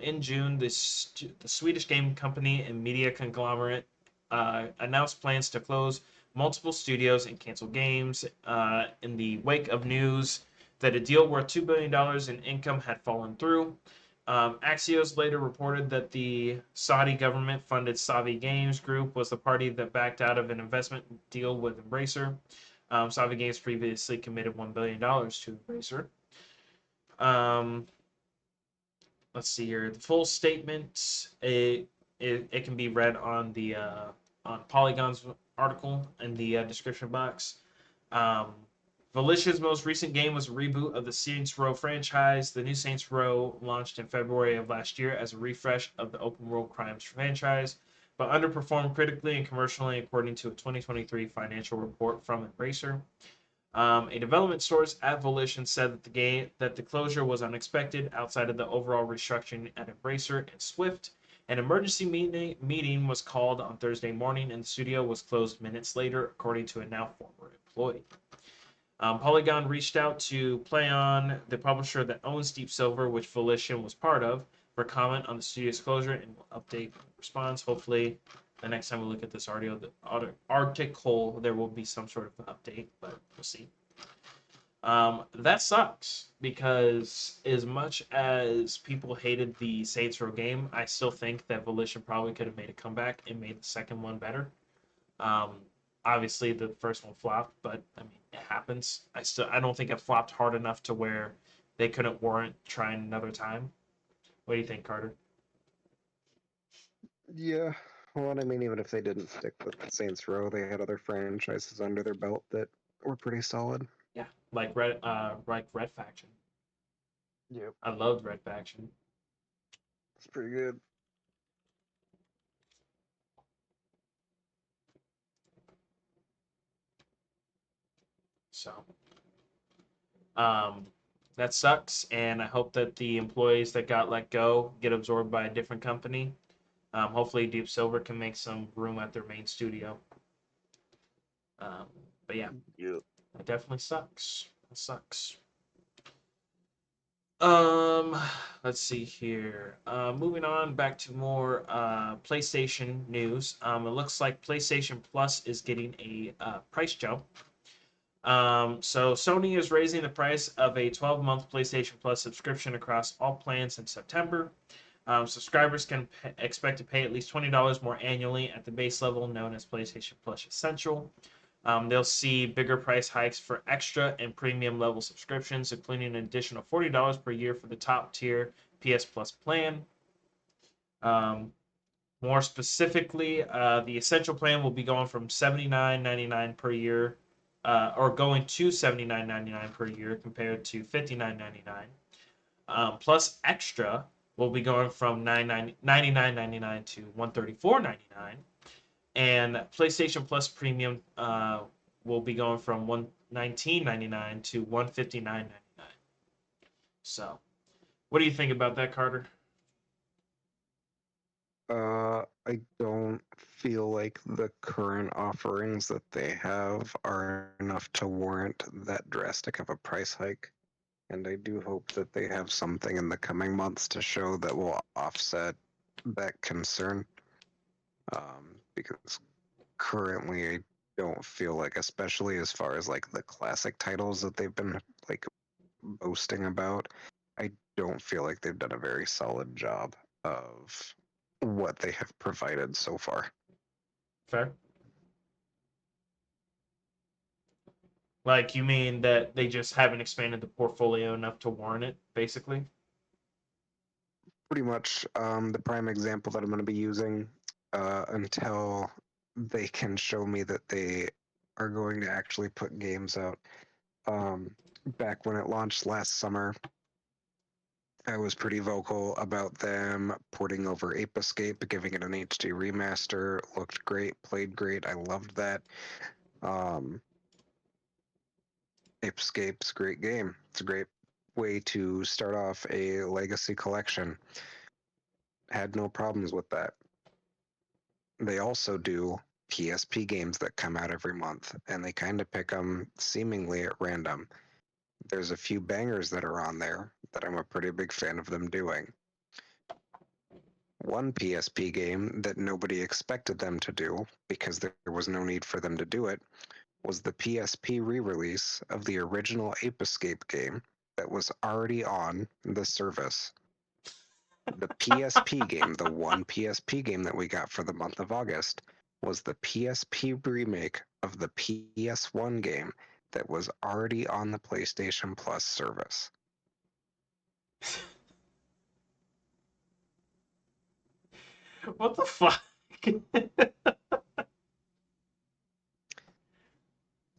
In June, the Swedish game company and media conglomerate announced plans to close multiple studios and cancel games in the wake of news that a deal worth $2 billion in income had fallen through. Axios later reported that the Saudi government funded Savi Games Group was the party that backed out of an investment deal with Embracer. Savi Games previously committed $1 billion to Embracer. Um, let's see here. The full statement it can be read on Polygon's article in the description box. Um, Volition's most recent game was a reboot of the Saints Row franchise. The new Saints Row launched in February of last year as a refresh of the open world crimes franchise, but underperformed critically and commercially, according to a 2023 financial report from Embracer. A development source at Volition said that the closure was unexpected outside of the overall restructuring at Embracer and Swift. An emergency meeting was called on Thursday morning, and the studio was closed minutes later, according to a now former employee. Polygon reached out to PlayOn, the publisher that owns Deep Silver, which Volition was part of, for comment on the studio's closure and will update response. Hopefully, the next time we look at this article, there will be some sort of update, but we'll see. That sucks because as much as people hated the Saints Row game, I still think that Volition probably could have made a comeback and made the second one better. Um, Obviously the first one flopped, but I mean it happens. I don't think it flopped hard enough to where they couldn't warrant trying another time. What do you think, Carter? yeah. Well, I mean, even if they didn't stick with Saints Row, they had other franchises under their belt that were pretty solid. Yeah, like Red Faction. Yep, I loved Red Faction. it's pretty good. So, um, that sucks, and I hope that the employees that got let go get absorbed by a different company. Hopefully, Deep Silver can make some room at their main studio. Um, but yeah, Yep. it definitely sucks. It sucks. Let's see here. Moving on back to more PlayStation news. It looks like PlayStation Plus is getting a price jump. So Sony is raising the price of a 12-month PlayStation Plus subscription across all plans in September. Subscribers can expect to pay at least $20 more annually at the base level, known as PlayStation Plus Essential. They'll see bigger price hikes for extra and premium level subscriptions, including an additional $40 per year for the top tier PS Plus plan. Um, More specifically, the essential plan will be going from $79.99 per year, or going to $79.99 per year compared to $59.99. Plus extra will be going from $99.99 to $134.99, and PlayStation Plus Premium will be going from $119.99 to $159.99. So, what do you think about that, Carter? I don't feel like the current offerings that they have are enough to warrant that drastic of a price hike. And I do hope that they have something in the coming months to show that will offset that concern. Because currently I don't feel like, especially as far as like the classic titles that they've been like boasting about, I don't feel like they've done a very solid job of what they have provided so far. Fair. Like, you mean that they just haven't expanded the portfolio enough to warrant it, basically? Pretty much the prime example that I'm going to be using until they can show me that they are going to actually put games out. Um, Back when it launched last summer, I was pretty vocal about them porting over Ape Escape, giving it an HD remaster. Looked great, played great. I loved that. Um, Ape Escape's a great game. It's a great way to start off a legacy collection. Had no problems with that. They also do PSP games that come out every month, and they kind of pick them seemingly at random. There's a few bangers that are on there that I'm a pretty big fan of them doing. One PSP game that nobody expected them to do, because there was no need for them to do it, was the PSP re release of the original Ape Escape game that was already on the service. The PSP game, the one PSP game that we got for the month of August, was the PSP remake of the PS1 game that was already on the PlayStation Plus service. What the fuck?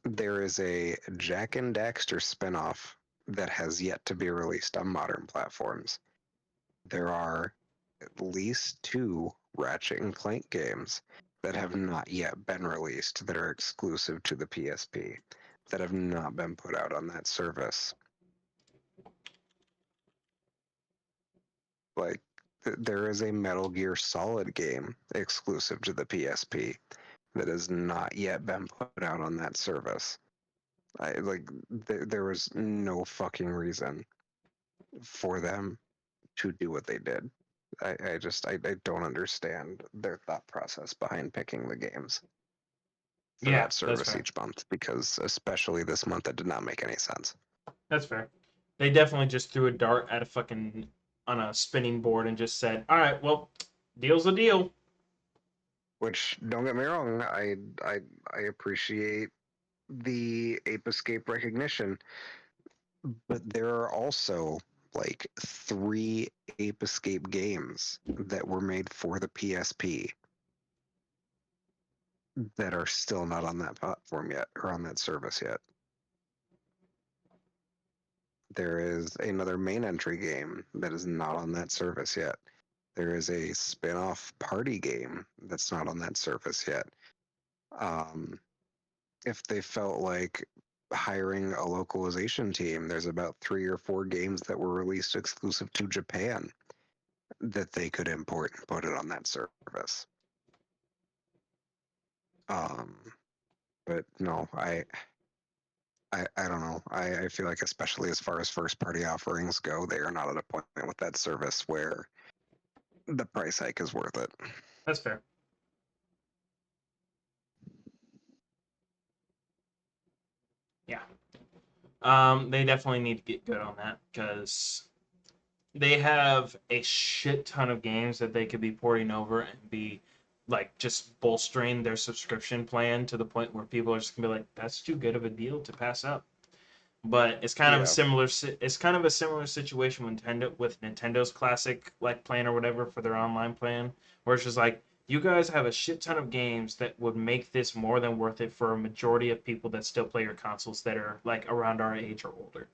There is a Jack and Daxter spinoff that has yet to be released on modern platforms. There are at least two Ratchet and Clank games that have not yet been released that are exclusive to the PSP that have not been put out on that service. Like there is a Metal Gear Solid game exclusive to the PSP that has not yet been put out on that service. I like there was no fucking reason for them to do what they did. I don't understand their thought process behind picking the games for Yeah, that that's service fair. each month because especially this month it did not make any sense. That's fair. They definitely just threw a dart at a fucking on a spinning board and just said, "All right, well, deal's a deal." Which don't get me wrong, I appreciate the Ape Escape recognition, but there are also like three Ape Escape games that were made for the PSP that are still not on that platform yet or on that service yet. There is another main entry game that is not on that service yet. There is a spin-off party game that's not on that service yet. Um, if they felt like hiring a localization team, there's about 3 or 4 games that were released exclusive to Japan that they could import and put it on that service. Um, but no, I don't know. I feel like, especially as far as first party offerings go, they are not at a point with that service where the price hike is worth it. That's fair. Yeah. They definitely need to get good on that because they have a shit ton of games that they could be porting over and be like just bolstering their subscription plan to the point where people are just gonna be like, that's too good of a deal to pass up. But it's kind of a Yeah, similar situation with Nintendo's classic like plan or whatever for their online plan, where it's just like you guys have a shit ton of games that would make this more than worth it for a majority of people that still play your consoles that are like around our age or older,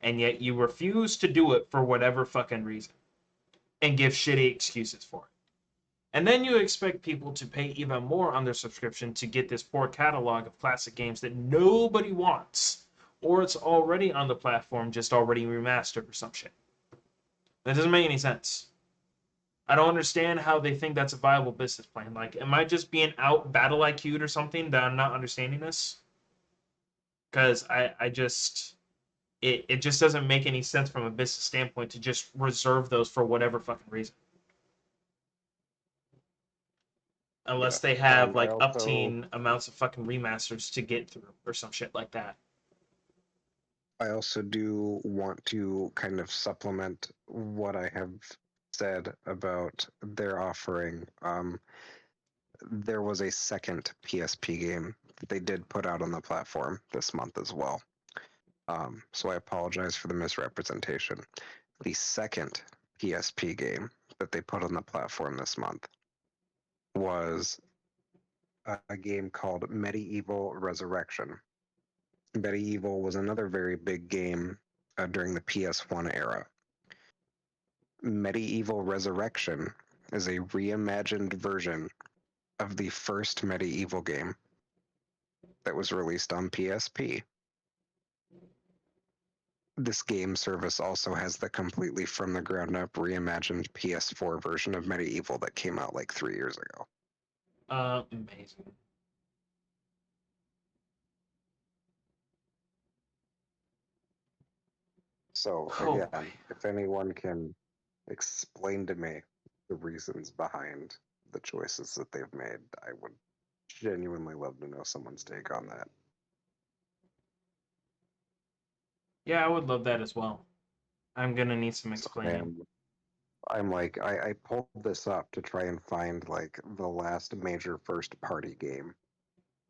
and yet you refuse to do it for whatever fucking reason and give shitty excuses for it. And then you expect people to pay even more on their subscription to get this poor catalog of classic games that nobody wants, or it's already on the platform, just already remastered or some shit. That doesn't make any sense. I don't understand how they think that's a viable business plan. Like, am I just being out battle IQ'd or something that I'm not understanding this? Because I just it just doesn't make any sense from a business standpoint to just reserve those for whatever fucking reason. yeah. Unless they have I like also upteen amounts of fucking remasters to get through or some shit like that. I also do want to kind of supplement what I have said about their offering. There was a second PSP game that they did put out on the platform this month as well. So I apologize for the misrepresentation. The second PSP game that they put on the platform this month was a game called Medieval Resurrection. Medieval was another very big game during the PS1 era. Medieval Resurrection is a reimagined version of the first Medieval game that was released on PSP. This game service also has the completely from the ground up reimagined PS4 version of Medieval that came out like 3 years ago. Amazing. So Oh boy. again, if anyone can explain to me the reasons behind the choices that they've made, I would genuinely love to know someone's take on that. Yeah, I would love that as well. I'm gonna need some So I explaining. am I'm like I pulled this up to try and find like the last major first party game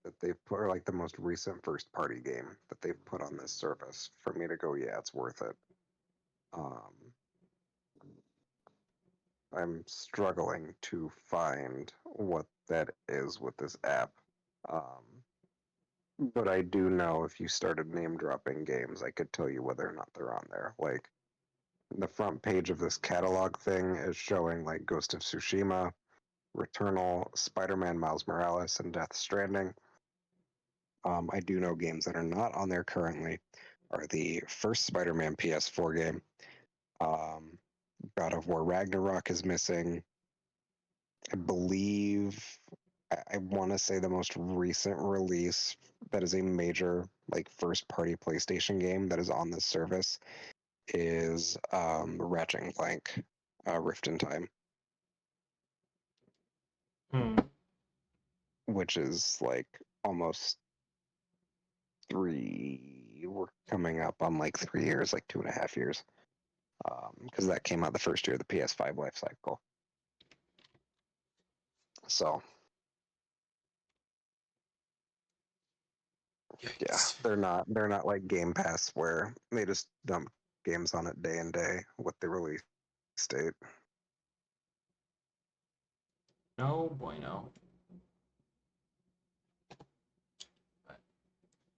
that they've put, or like the most recent first party game that they've put on this service for me to go, yeah, it's worth it. Um, I'm struggling to find what that is with this app. Um, but I do know if you started name dropping games, I could tell you whether or not they're on there. Like the front page of this catalog thing is showing like Ghost of Tsushima, Returnal, Spider-Man Miles Morales, and Death Stranding. I do know games that are not on there currently are the first Spider-Man PS4 game. Um, God of War Ragnarok is missing. I believe I want to say the most recent release that is a major like first party PlayStation game that is on this service is Ratchet and Clank Rift in Time, Hmm. which is like almost three. We're coming up on like 3 years, like 2.5 years, because that came out the first year of the PS5 life cycle. So yeah, Yikes. they're not like Game Pass where they just dump games on it day and day with the release date. No bueno.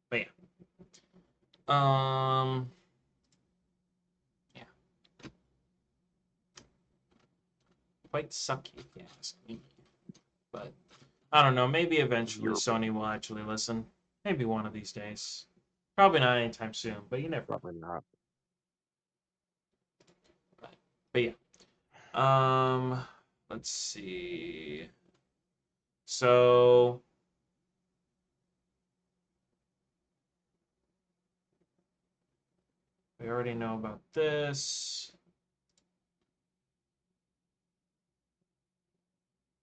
But yeah. quite sucky, if you ask me. But I don't know. Maybe eventually You're Sony will actually listen. Maybe one of these days. Probably not anytime soon, but you never know. probably not. But yeah. Let's see. So we already know about this.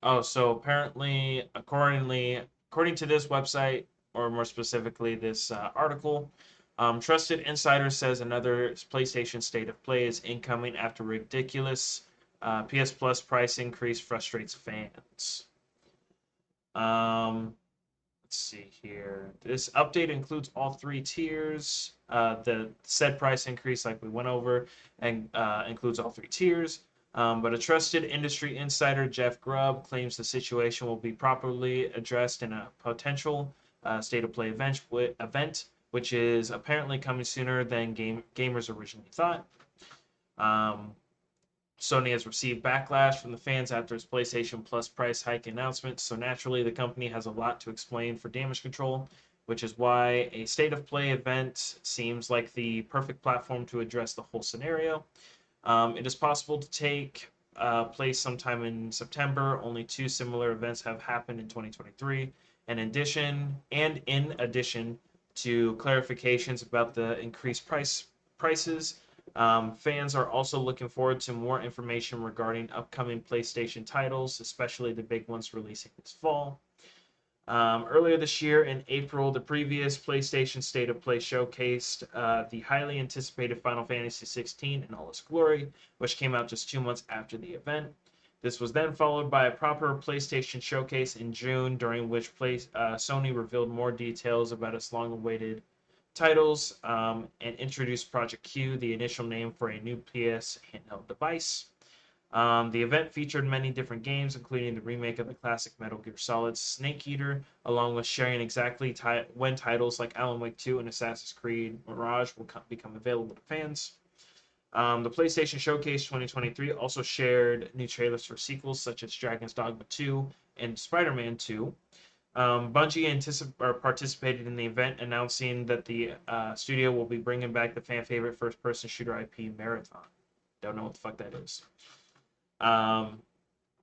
Oh, so apparently, according to this website, or more specifically this article, Trusted Insider says another PlayStation State of Play is incoming after ridiculous PS Plus price increase frustrates fans. Um, let's see here. This update includes all three tiers. The said price increase, like we went over, and includes all three tiers. But a trusted industry insider, Jeff Grubb, claims the situation will be properly addressed in a potential state of play event, which is apparently coming sooner than gamers originally thought. Um, Sony has received backlash from the fans after its PlayStation Plus price hike announcement, so naturally the company has a lot to explain for damage control, which is why a state of play event seems like the perfect platform to address the whole scenario. It is possible to take place sometime in September. Only two similar events have happened in 2023. In addition to clarifications about the increased prices, fans are also looking forward to more information regarding upcoming PlayStation titles, especially the big ones releasing this fall. Earlier this year, in April, the previous PlayStation State of Play showcased the highly anticipated Final Fantasy XVI in all its glory, which came out just 2 months after the event. This was then followed by a proper PlayStation showcase in June, during which Sony revealed more details about its long-awaited titles and introduced Project Q, the initial name for a new PS handheld device. The event featured many different games, including the remake of the classic Metal Gear Solid Snake Eater, along with sharing exactly when titles like Alan Wake 2 and Assassin's Creed Mirage will become available to fans. The PlayStation Showcase 2023 also shared new trailers for sequels such as Dragon's Dogma 2 and Spider-Man 2. Bungie participated in the event, announcing that the studio will be bringing back the fan favorite first-person shooter IP Marathon. Don't know what the fuck that is. Um,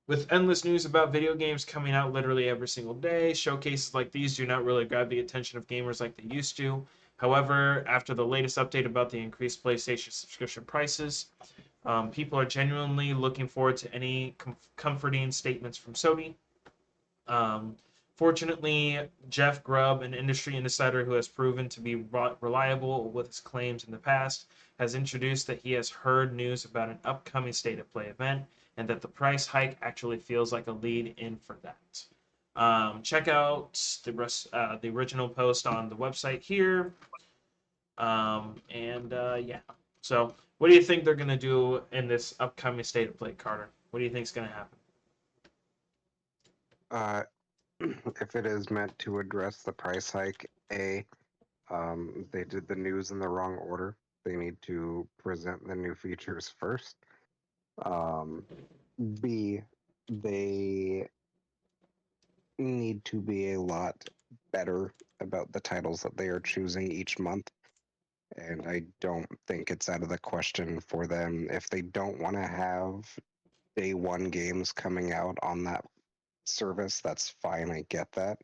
with endless news about video games coming out literally every single day, showcases like these do not really grab the attention of gamers like they used to. However, after the latest update about the increased PlayStation subscription prices, people are genuinely looking forward to any comforting statements from Sony. Um, Fortunately, Jeff Grubb, an industry insider who has proven to be reliable with his claims in the past, has introduced that he has heard news about an upcoming State of Play event and that the price hike actually feels like a lead in for that. Check out the original post on the website here. Yeah. So, what do you think they're going to do in this upcoming State of Play, Carter? What do you think is going to happen? Uh, if it is meant to address the price hike, they did the news in the wrong order. They need to present the new features first. Um, B, they need to be a lot better about the titles that they are choosing each month. And I don't think it's out of the question for them if they don't want to have day one games coming out on that service. That's fine. I get that.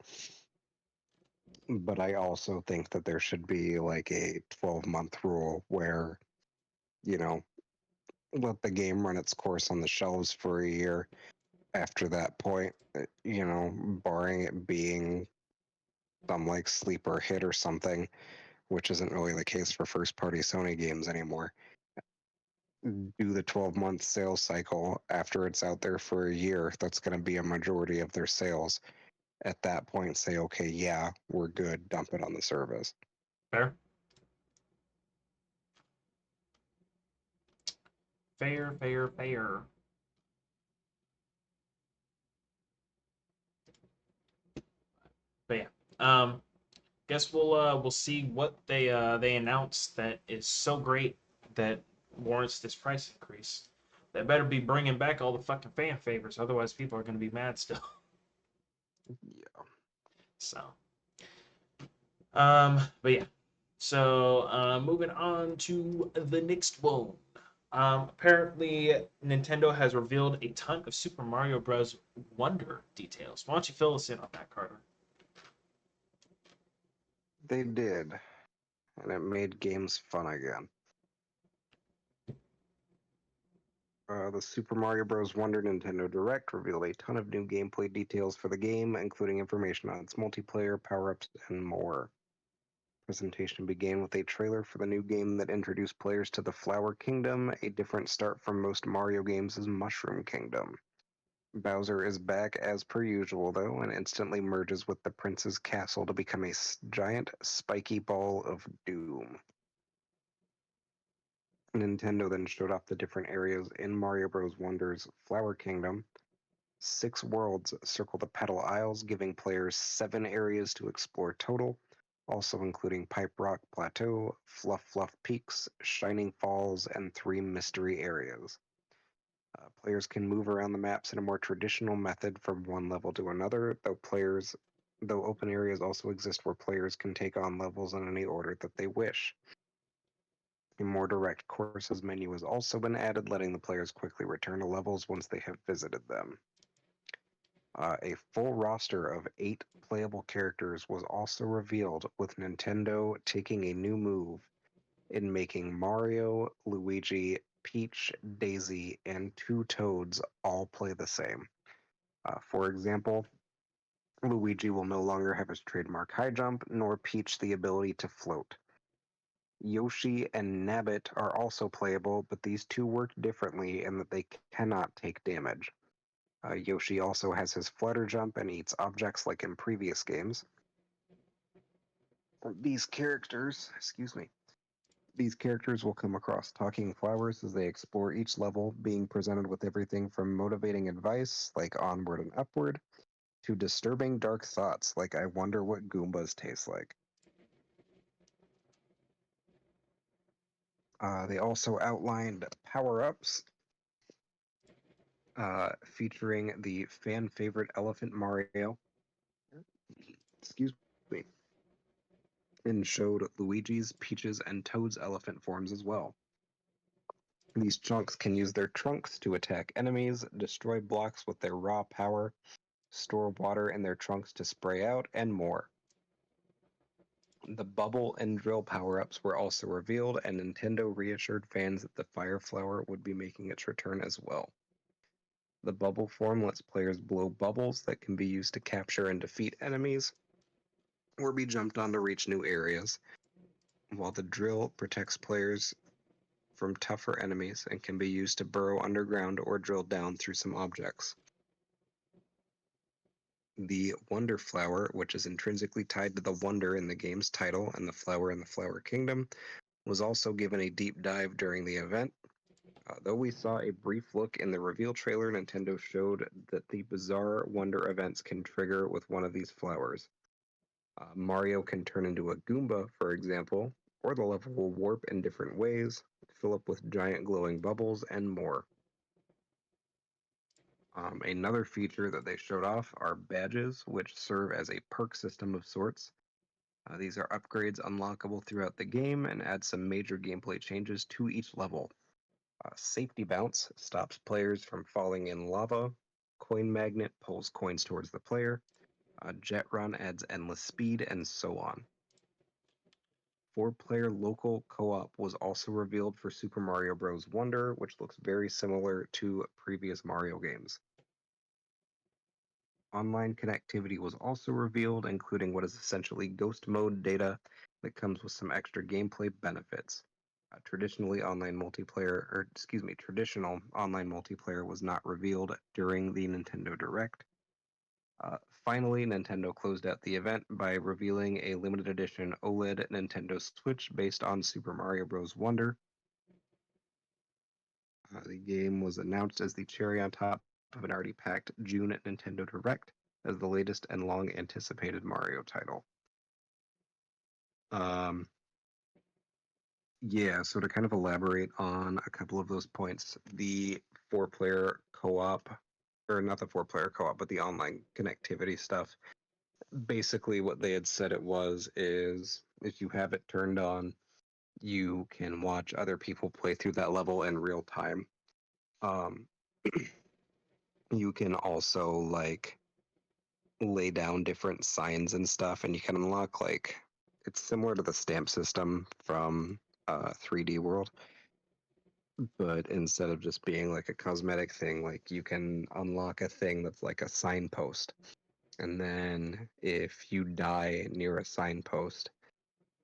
But I also think that there should be like a 12-month rule where, you know, let the game run its course on the shelves for a year. After that point, barring it being some like sleeper hit or something, which isn't really the case for first party Sony games anymore. Do the 12-month sales cycle after it's out there for a year. That's going to be a majority of their sales. At that point, say, okay, yeah, we're good, dump it on the service. Fair? Fair, fair, fair. But yeah, guess we'll see what they announce that is so great that warrants this price increase. They better be bringing back all the fucking fan favorites, otherwise people are gonna be mad still. Yeah. So, but yeah. So, moving on to the next one. Apparently, Nintendo has revealed a ton of Super Mario Bros. Wonder details. Why don't you fill us in on that, Carter? They did, and it made games fun again. The Super Mario Bros. Wonder Nintendo Direct revealed a ton of new gameplay details for the game, including information on its multiplayer, power-ups, and more. Presentation began with a trailer for the new game that introduced players to the Flower Kingdom, a different start from most Mario games' Mushroom Kingdom. Bowser is back as per usual, though, and instantly merges with the prince's castle to become a giant, spiky ball of doom. Nintendo then showed off the different areas in Mario Bros. Wonder's Flower Kingdom. 6 worlds circle the Petal Isles, giving players 7 areas to explore total, also including Pipe Rock Plateau, Fluff Fluff Peaks, Shining Falls, and 3 mystery areas. Players can move around the maps in a more traditional method from one level to another, though open areas also exist where players can take on levels in any order that they wish. A more direct courses menu has also been added, letting the players quickly return to levels once they have visited them. A full roster of 8 playable characters was also revealed, with Nintendo taking a new move in making Mario, Luigi, Peach, Daisy, and 2 Toads all play the same. For example, Luigi will no longer have his trademark high jump, nor Peach the ability to float. Yoshi and Nabbit are also playable, but these two work differently in that they cannot take damage. Yoshi also has his flutter jump and eats objects like in previous games. These characters, excuse me, these characters will come across talking flowers as they explore each level, being presented with everything from motivating advice, like onward and upward, to disturbing dark thoughts, like I wonder what Goombas taste like. They also outlined power ups featuring the fan favorite Elephant Mario, excuse me, and showed Luigi's, Peach's, and Toad's elephant forms as well. These chunks can use their trunks to attack enemies, destroy blocks with their raw power, store water in their trunks to spray out, and more. The bubble and drill power-ups were also revealed, and Nintendo reassured fans that the Fire Flower would be making its return as well. The bubble form lets players blow bubbles that can be used to capture and defeat enemies, or be jumped on to reach new areas, while the drill protects players from tougher enemies and can be used to burrow underground or drill down through some objects. The Wonder Flower, which is intrinsically tied to the wonder in the game's title and the flower in the Flower Kingdom, was also given a deep dive during the event. Though we saw a brief look in the reveal trailer, Nintendo showed that the bizarre wonder events can trigger with one of these flowers. Mario can turn into a Goomba, for example, or the level will warp in different ways, fill up with giant glowing bubbles, and more. Another feature that they showed off are badges, which serve as a perk system of sorts. These are upgrades unlockable throughout the game and add some major gameplay changes to each level. Safety Bounce stops players from falling in lava. Coin Magnet pulls coins towards the player. Jet Run adds endless speed, and so on. 4-player local co-op was also revealed for Super Mario Bros. Wonder, which looks very similar to previous Mario games. Online connectivity was also revealed, including what is essentially ghost mode data that comes with some extra gameplay benefits. Traditional online multiplayer was not revealed during the Nintendo Direct. Finally, Nintendo closed out the event by revealing a limited edition OLED Nintendo Switch based on Super Mario Bros. Wonder. The game was announced as the cherry on top of an already packed June Nintendo Direct as the latest and long anticipated Mario title. Um, yeah, so to kind of elaborate on a couple of those points, the 4-player co-op, or not the 4-player co-op, but the online connectivity stuff. Basically, what they had said it was is if you have it turned on, you can watch other people play through that level in real time. Um, you can also like lay down different signs and stuff, and you can unlock like it's similar to the stamp system from 3D World, but instead of just being like a cosmetic thing, like you can unlock a thing that's like a signpost. And then if you die near a signpost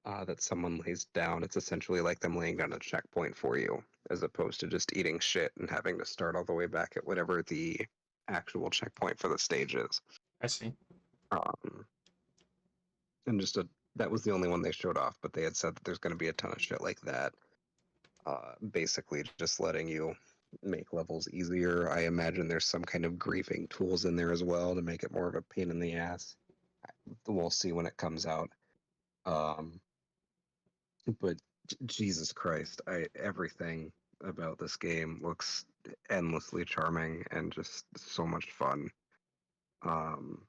that someone lays down, it's essentially like them laying down a checkpoint for you, as opposed to just eating shit and having to start all the way back at whatever the actual checkpoint for the stage is. I see. Um, and just a that was the only one they showed off, but they had said that there's going to be a ton of shit like that. Basically, just letting you make levels easier. I imagine there's some kind of grieving tools in there as well to make it more of a pain in the ass. We'll see when it comes out. Um, but Jesus Christ, everything about this game looks endlessly charming and just so much fun. Um,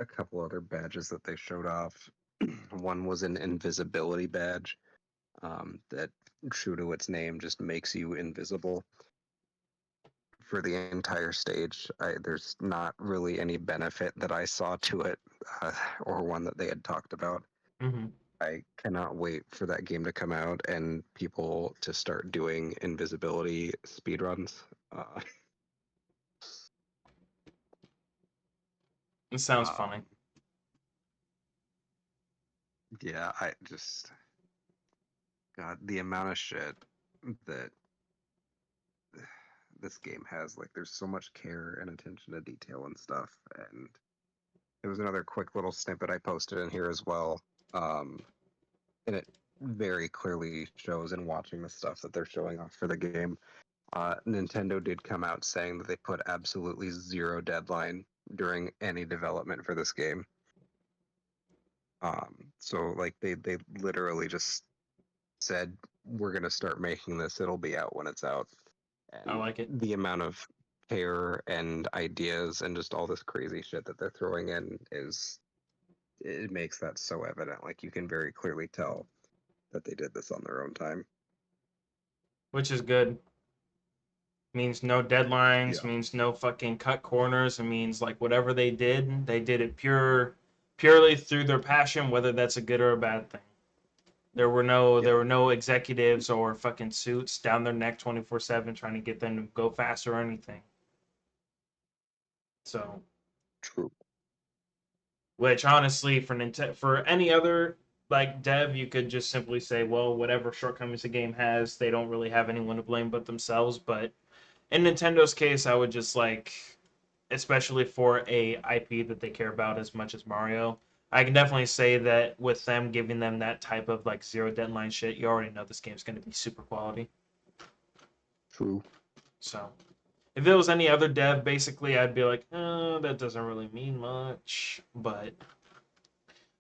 a couple other badges that they showed off. One was an invisibility badge that, true to its name, just makes you invisible for the entire stage. There's not really any benefit that I saw to it, or one that they had talked about. Mm-hmm. I cannot wait for that game to come out and people to start doing invisibility speedruns. Uh, It sounds funny. um, yeah, I just, God, the amount of shit that this game has, like, there's so much care and attention to detail and stuff. And there was another quick little snippet I posted in here as well. And it very clearly shows in watching the stuff that they're showing off for the game. Nintendo did come out saying that they put absolutely zero deadline during any development for this game. So like they literally just said we're gonna start making this. It'll be out when it's out. I And like it. the amount of care and ideas and just all this crazy shit that they're throwing in is it makes that so evident. Like you can very clearly tell that they did this on their own time. Which is good. Means no deadlines, Yeah. means no fucking cut corners. It means like whatever they did it purely through their passion, whether that's a good or a bad thing. Yep. There were no executives or fucking suits down their neck 24/7 trying to get them to go faster or anything. So, True. which honestly for Nintendo, for any other like dev, you could just simply say, well, whatever shortcomings the game has, they don't really have anyone to blame but themselves. But in Nintendo's case, I would just like, especially for a IP that they care about as much as Mario, I can definitely say that with them giving them that type of like zero deadline shit, you already know this game's going to be super quality. True. So if it was any other dev, basically I'd be like, that doesn't really mean much. But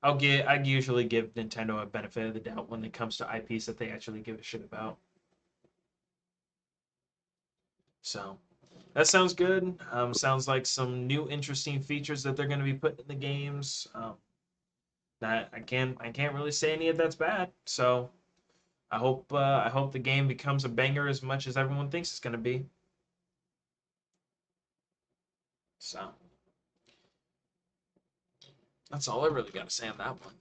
I usually give Nintendo a benefit of the doubt when it comes to IPs that they actually give a shit about. So that sounds good. Sounds like some new interesting features that they're going to be putting in the games. That I can't really say any of that's bad. So I hope the game becomes a banger as much as everyone thinks it's going to be. So that's all I really got to say on that one.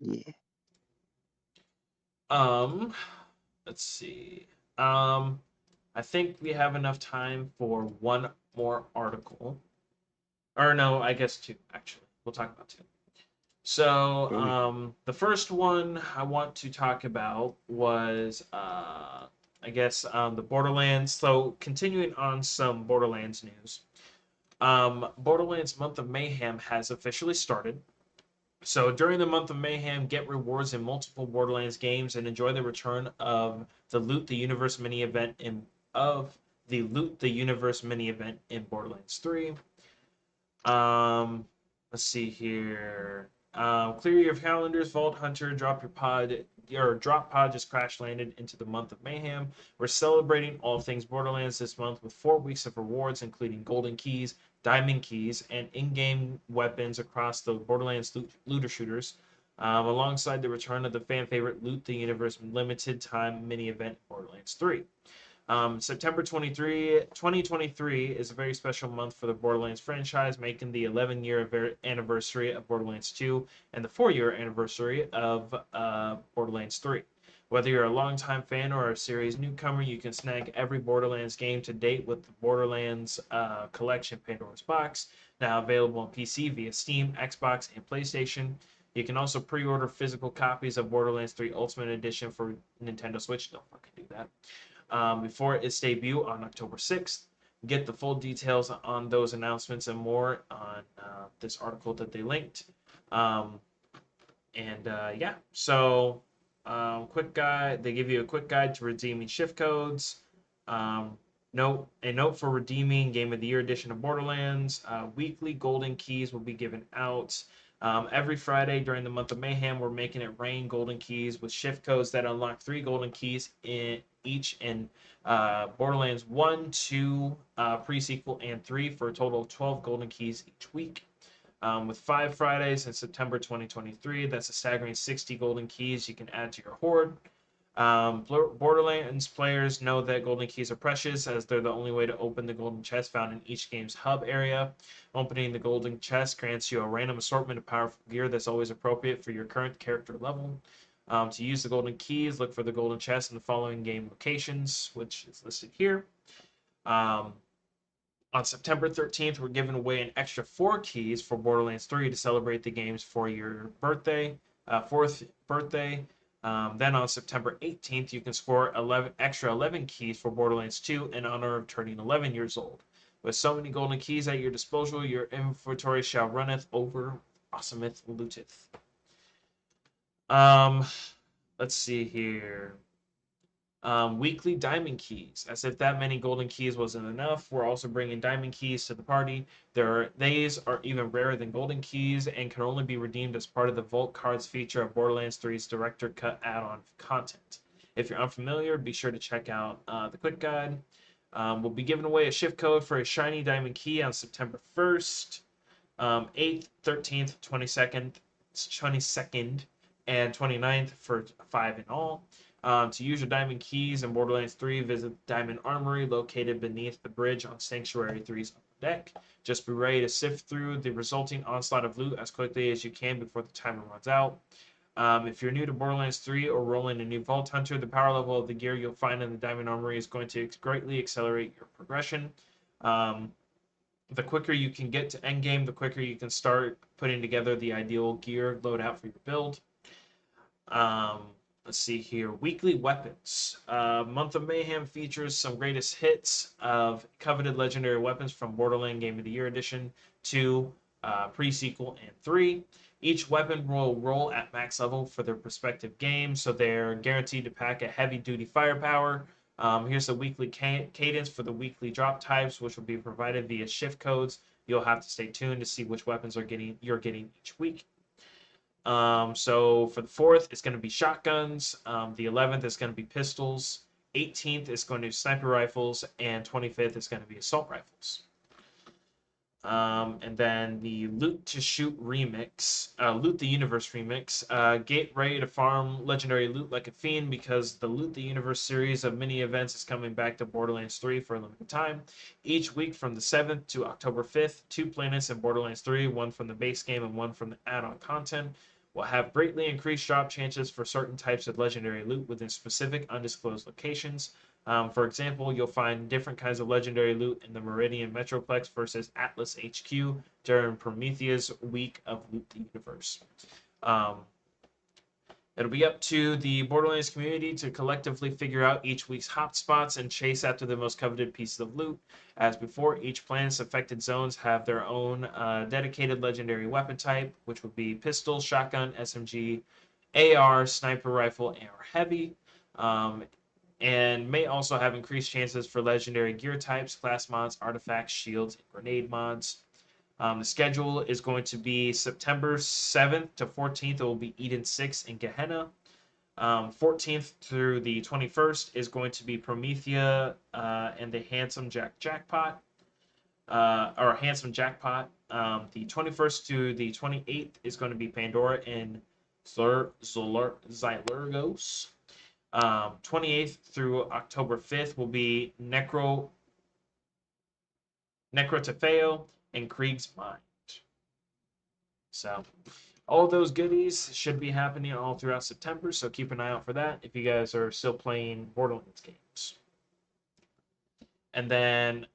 Yeah. Um, let's see. Um, I think we have enough time for one more article. Or no, I guess two actually. We'll talk about two. So, Boom. the first one I want to talk about was, I guess, the Borderlands. So, continuing on some Borderlands news, Borderlands Month of Mayhem has officially started. So, during the month of Mayhem, get rewards in multiple Borderlands games and enjoy the return of the Loot the Universe mini event in Borderlands 3. Um, let's see here. Clear your calendars, Vault Hunter, drop your pod. Your drop pod just crash landed into the month of mayhem. We're celebrating all things Borderlands this month with 4 weeks of rewards, including golden keys, diamond keys, and in-game weapons across the Borderlands looter shooters, alongside the return of the fan favorite Loot the Universe limited time mini event Borderlands 3. September 2023 is a very special month for the Borderlands franchise, making the 11-year anniversary of Borderlands 2 and the 4-year anniversary of Borderlands 3. Whether you're a longtime fan or a series newcomer, you can snag every Borderlands game to date with the Borderlands Collection Pandora's Box, now available on PC via Steam, Xbox, and PlayStation. You can also pre-order physical copies of Borderlands 3 Ultimate Edition for Nintendo Switch. Don't fucking do that before its debut on October 6th. Get the full details on those announcements and more on this article that they linked. Um, yeah, so quick guide. They give you a quick guide to redeeming shift codes. Um, note for redeeming Game of the Year edition of Borderlands. Weekly golden keys will be given out. Every Friday during the month of Mayhem, we're making it rain golden keys with shift codes that unlock 3 golden keys in each in Borderlands 1, 2, pre-sequel, and 3 for a total of 12 golden keys each week. With 5 Fridays in September 2023, that's a staggering 60 golden keys you can add to your hoard. Borderlands players know that golden keys are precious as they're the only way to open the golden chest found in each game's hub area. Opening the golden chest grants you a random assortment of powerful gear that's always appropriate for your current character level. To use the golden keys, look for the golden chest in the following game locations, which is listed here. Um, on September 13th, we're giving away an extra 4 keys for Borderlands 3 to celebrate the game's 4-year birthday, 4th birthday. Then on September 18th, you can score 11 keys for Borderlands 2 in honor of turning 11 years old. With so many golden keys at your disposal, your inventory shall runneth over, awesometh, looteth. Um, let's see here. Weekly diamond keys. As if that many golden keys wasn't enough, we're also bringing diamond keys to the party. These are even rarer than golden keys and can only be redeemed as part of the Vault Cards feature of Borderlands 3's Director Cut add-on content. If you're unfamiliar, be sure to check out the quick guide. We'll be giving away a shift code for a shiny diamond key on September 1st, 8th, 13th, 22nd, and 29th for 5 in all. To use your diamond keys in Borderlands 3, visit Diamond Armory located beneath the bridge on Sanctuary 3's upper deck. Just be ready to sift through the resulting onslaught of loot as quickly as you can before the timer runs out. If you're new to Borderlands 3 or rolling a new Vault Hunter, the power level of the gear you'll find in the Diamond Armory is going to greatly accelerate your progression. The quicker you can get to endgame, the quicker you can start putting together the ideal gear loadout for your build. Um, let's see here. Weekly weapons. Month of Mayhem features some greatest hits of coveted legendary weapons from Borderlands Game of the Year Edition 2, pre-sequel, and 3. Each weapon will roll at max level for their respective games, so they're guaranteed to pack a heavy-duty firepower. Here's the weekly cadence for the weekly drop types, which will be provided via shift codes. You'll have to stay tuned to see which weapons you're getting each week. So for the 4th, it's going to be shotguns. The 11th is going to be pistols. 18th is going to be sniper rifles, and 25th is going to be assault rifles. And then the Loot to Shoot remix, Loot the Universe remix. Get ready to farm legendary loot like a fiend because the Loot the Universe series of mini events is coming back to Borderlands 3 for a limited time. Each week from the 7th to October 5th, 2 planets in Borderlands 3, one from the base game and one from the add-on content, will have greatly increased drop chances for certain types of legendary loot within specific undisclosed locations. For example, you'll find different kinds of legendary loot in the Meridian Metroplex versus Atlas HQ during Prometheus week of Loot the Universe. It'll be up to the Borderlands community to collectively figure out each week's hotspots and chase after the most coveted pieces of loot. As before, each planet's affected zones have their own dedicated legendary weapon type, which would be pistol, shotgun, SMG, AR, sniper rifle, or heavy. And may also have increased chances for legendary gear types, class mods, artifacts, shields, and grenade mods. The schedule is going to be September 7th to 14th. It will be Eden 6 in Gehenna. 14th through the 21st is going to be Promethea and the Handsome Jackpot. Or Handsome Jackpot. The 21st to the 28th is going to be Pandora and Xylurgos. 28th through October 5th will be Necrotafeo and Krieg's Mind. So all of those goodies should be happening all throughout September, so keep an eye out for that if you guys are still playing Borderlands games. And then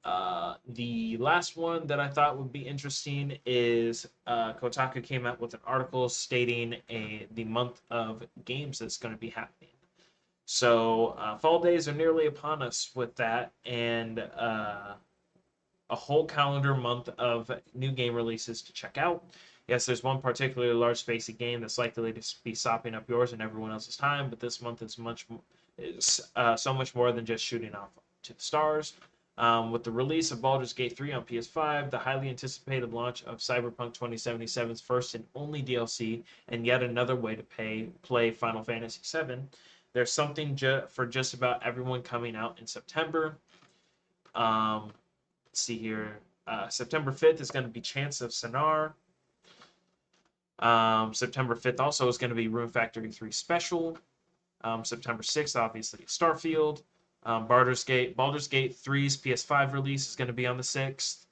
the last one that I thought would be interesting is Kotaku came out with an article stating the month of games that's going to be happening. So fall days are nearly upon us with that, and a whole calendar month of new game releases to check out. Yes, there's one particularly large spacey game that's likely to be sopping up yours and everyone else's time, but this month is so much more than just shooting off to the stars. With the release of Baldur's Gate 3 on PS5, the highly anticipated launch of Cyberpunk 2077's first and only DLC, and yet another way to play Final Fantasy VII, there's something for just about everyone coming out in September. Let's see here. September 5th is going to be Chants of Sennaar. September 5th also is going to be Rune Factory 3 Special. September 6th, obviously, Starfield. Baldur's Gate 3's PS5 release is going to be on the 6th.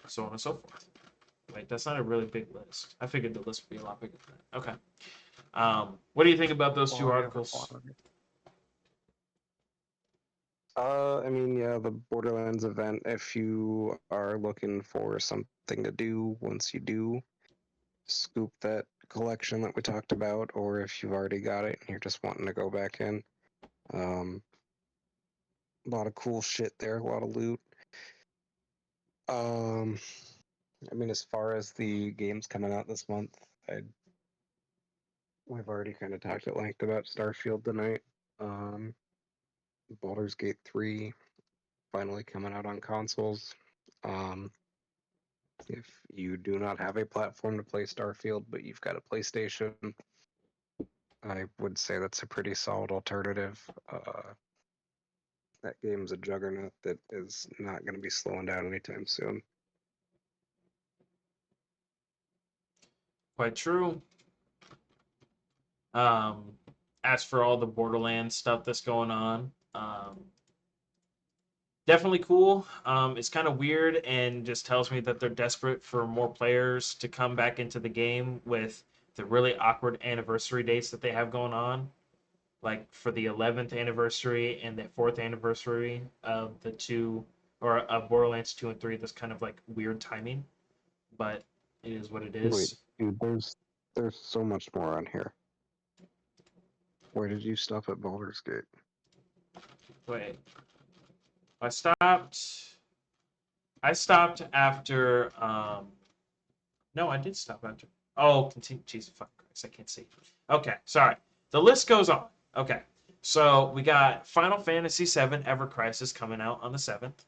So on and so forth. Wait, that's not a really big list. I figured the list would be a lot bigger than that. Okay. What do you think about those two articles? I mean, yeah, the Borderlands event, if you are looking for something to do once you do scoop that collection that we talked about, or if you've already got it and you're just wanting to go back in, a lot of cool shit there, a lot of loot. Um, I mean, as far as the games coming out this month, we've already kind of talked at length about Starfield tonight. Um, Baldur's Gate 3 finally coming out on consoles. If you do not have a platform to play Starfield, but you've got a PlayStation, I would say that's a pretty solid alternative. That game's a juggernaut that is not going to be slowing down anytime soon. Quite true. Um, as for all the Borderlands stuff that's going on, definitely cool. It's kind of weird and just tells me that they're desperate for more players to come back into the game with the really awkward anniversary dates that they have going on. Like for the 11th anniversary and the 4th anniversary of the two, or of Borderlands 2 and 3, that's kind of like weird timing, but it is what it Wait, is. dude, there's so much more on here. Where did you stop at Baldur's Gate? Wait, I stopped. I stopped after. No, I did stop after. Oh, continue. Jesus fucking Christ, I can't see. Okay, sorry. The list goes on. Okay, so we got Final Fantasy VII Ever Crisis coming out on the 7th.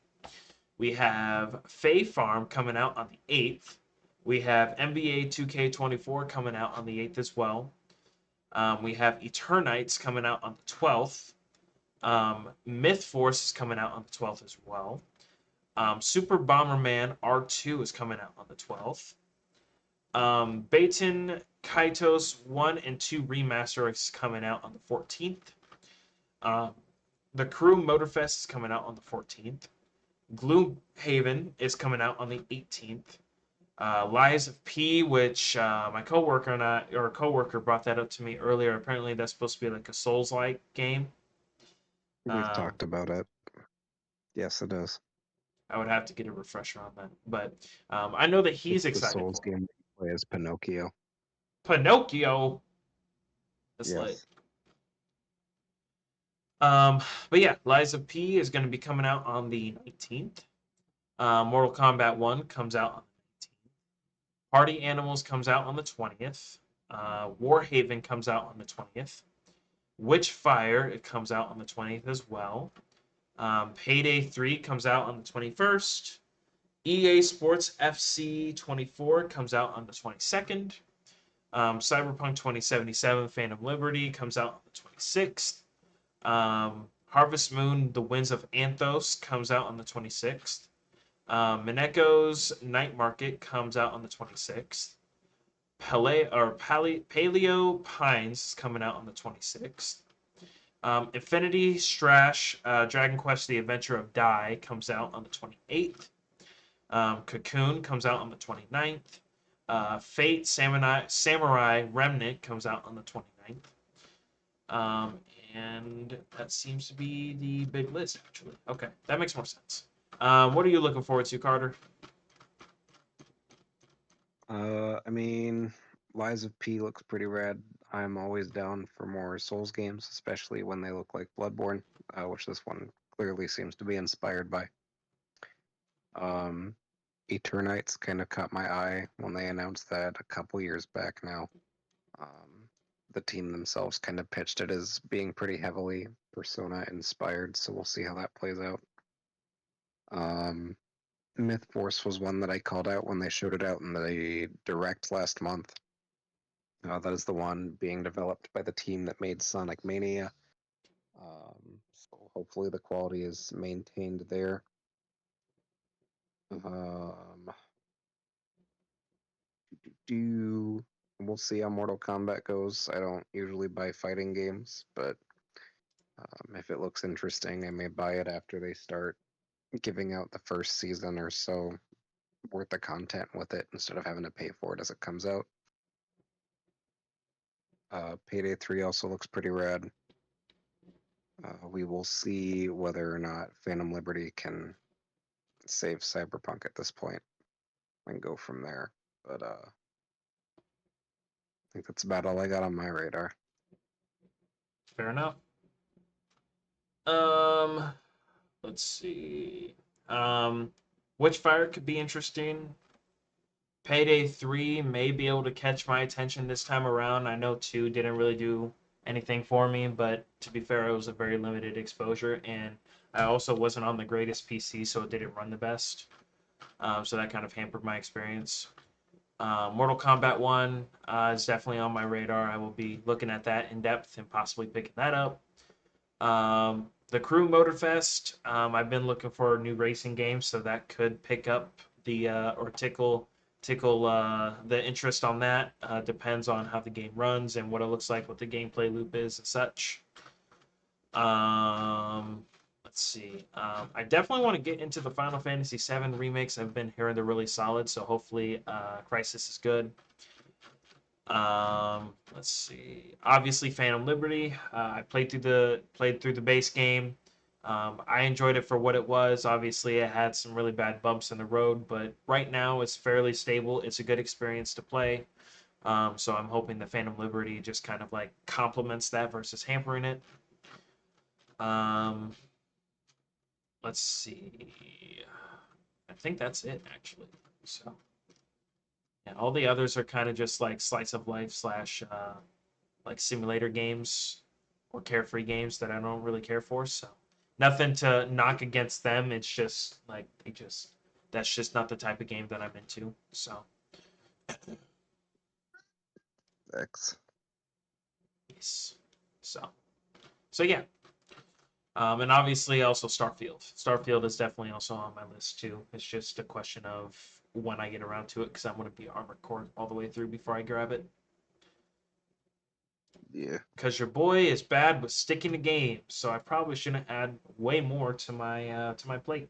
We have Fae Farm coming out on the 8th. We have NBA 2K24 coming out on the 8th as well. We have Eternites coming out on the 12th. Myth Force is coming out on the 12th as well. Super Bomberman R2 is coming out on the 12th. Baten Kaitos 1 and 2 Remaster is coming out on the 14th. The Crew Motorfest is coming out on the 14th. Gloomhaven is coming out on the 18th. Lies of P, which my coworker brought that up to me earlier. Apparently, that's supposed to be like a Souls-like game. We've talked about it. Yes, it is. I would have to get a refresher on that, but I know that he's It's the excited Souls for it. game that you play as Pinocchio. Pinocchio. That's lit. Yes. But yeah, Lies of P is going to be coming out on the 19th. Mortal Kombat 1 comes out on the 19th. Party Animals comes out on the 20th. Warhaven comes out on the 20th. Witchfire, it comes out on the 20th as well. Payday 3 comes out on the 21st. EA Sports FC 24 comes out on the 22nd. Cyberpunk 2077 Phantom Liberty comes out on the 26th. Harvest Moon The Winds of Anthos comes out on the 26th. Mineko's Night Market comes out on the 26th. Paleo Pines is coming out on the 26th. Infinity Strash Dragon Quest The Adventure of Dai comes out on the 28th. Cocoon comes out on the 29th. Fate Samurai Remnant comes out on the 29th. Um, and that seems to be the big list, actually. Okay, that makes more sense. What are you looking forward to, Carter? I mean, Lies of P looks pretty rad. I'm always down for more Souls games, especially when they look like Bloodborne, which this one clearly seems to be inspired by. Um, Eternites kind of caught my eye when they announced that a couple years back now. The team themselves kind of pitched it as being pretty heavily Persona inspired, so we'll see how that plays out. Myth Force was one that I called out when they showed it out in the direct last month. That is the one being developed by the team that made Sonic Mania. So hopefully the quality is maintained there. We'll see how Mortal Kombat goes. I don't usually buy fighting games, but if it looks interesting, I may buy it after they start giving out the first season or so worth of content with it instead of having to pay for it as it comes out. Payday 3 also looks pretty rad. We will see whether or not Phantom Liberty can save Cyberpunk at this point and go from there. But I think that's about all I got on my radar. Fair enough. Um, let's see. Um, Witchfire could be interesting. Payday 3 may be able to catch my attention this time around. I know 2 didn't really do anything for me, but to be fair, it was a very limited exposure, and I also wasn't on the greatest PC, so it didn't run the best. So that kind of hampered my experience. Mortal Kombat 1 is definitely on my radar. I will be looking at that in depth and possibly picking that up. The Crew Motorfest, I've been looking for new racing games, so that could pick up the or tickle the interest on that. Depends on how the game runs and what it looks like, what the gameplay loop is, and such. Let's see. I definitely want to get into the Final Fantasy VII remakes. I've been hearing they're really solid, so hopefully Crisis is good. Let's see. Obviously, Phantom Liberty. I played through the base game. I enjoyed it for what it was. Obviously, it had some really bad bumps in the road, but right now it's fairly stable. It's a good experience to play. So I'm hoping the Phantom Liberty just kind of like complements that versus hampering it. Um, let's see. I think that's it actually. So yeah, all the others are kind of just like slice of life slash like simulator games or carefree games that I don't really care for. So nothing to knock against them. It's just like that's just not the type of game that I'm into. So X. yes. So so yeah. And obviously also Starfield. Starfield is definitely also on my list too. It's just a question of when I get around to it because I want to be Armored Core all the way through before I grab it. Yeah. Because your boy is bad with sticking to games, so I probably shouldn't add way more to my plate.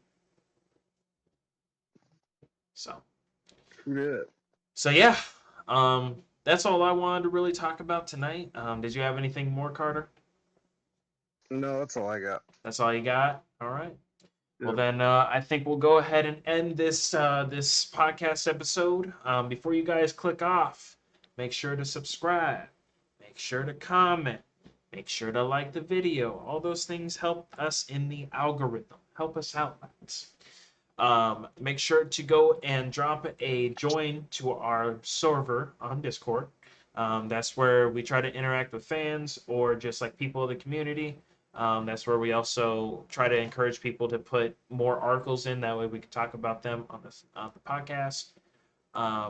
So Yeah. so yeah, that's all I wanted to really talk about tonight. Did you have anything more, Carter? No, that's all I got. That's all you got. All right. Well Yep. then, I think we'll go ahead and end this podcast episode. Before you guys click off, make sure to subscribe, make sure to comment, make sure to like the video. All those things help us in the algorithm. Help us out, lads. Make sure to go and drop a join to our server on Discord. That's where we try to interact with fans or just like people of the community. That's where we also try to encourage people to put more articles in. That way we can talk about them on the podcast.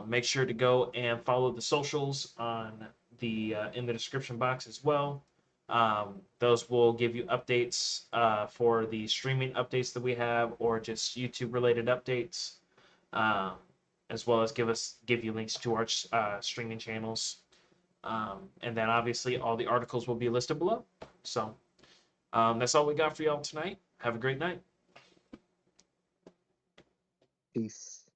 Make sure to go and follow the socials on the in the description box as well. Those will give you updates for the streaming updates that we have, or just YouTube related updates, um, as well as give you links to our streaming channels. And then obviously all the articles will be listed below. So that's all we got for y'all tonight. Have a great night. Peace.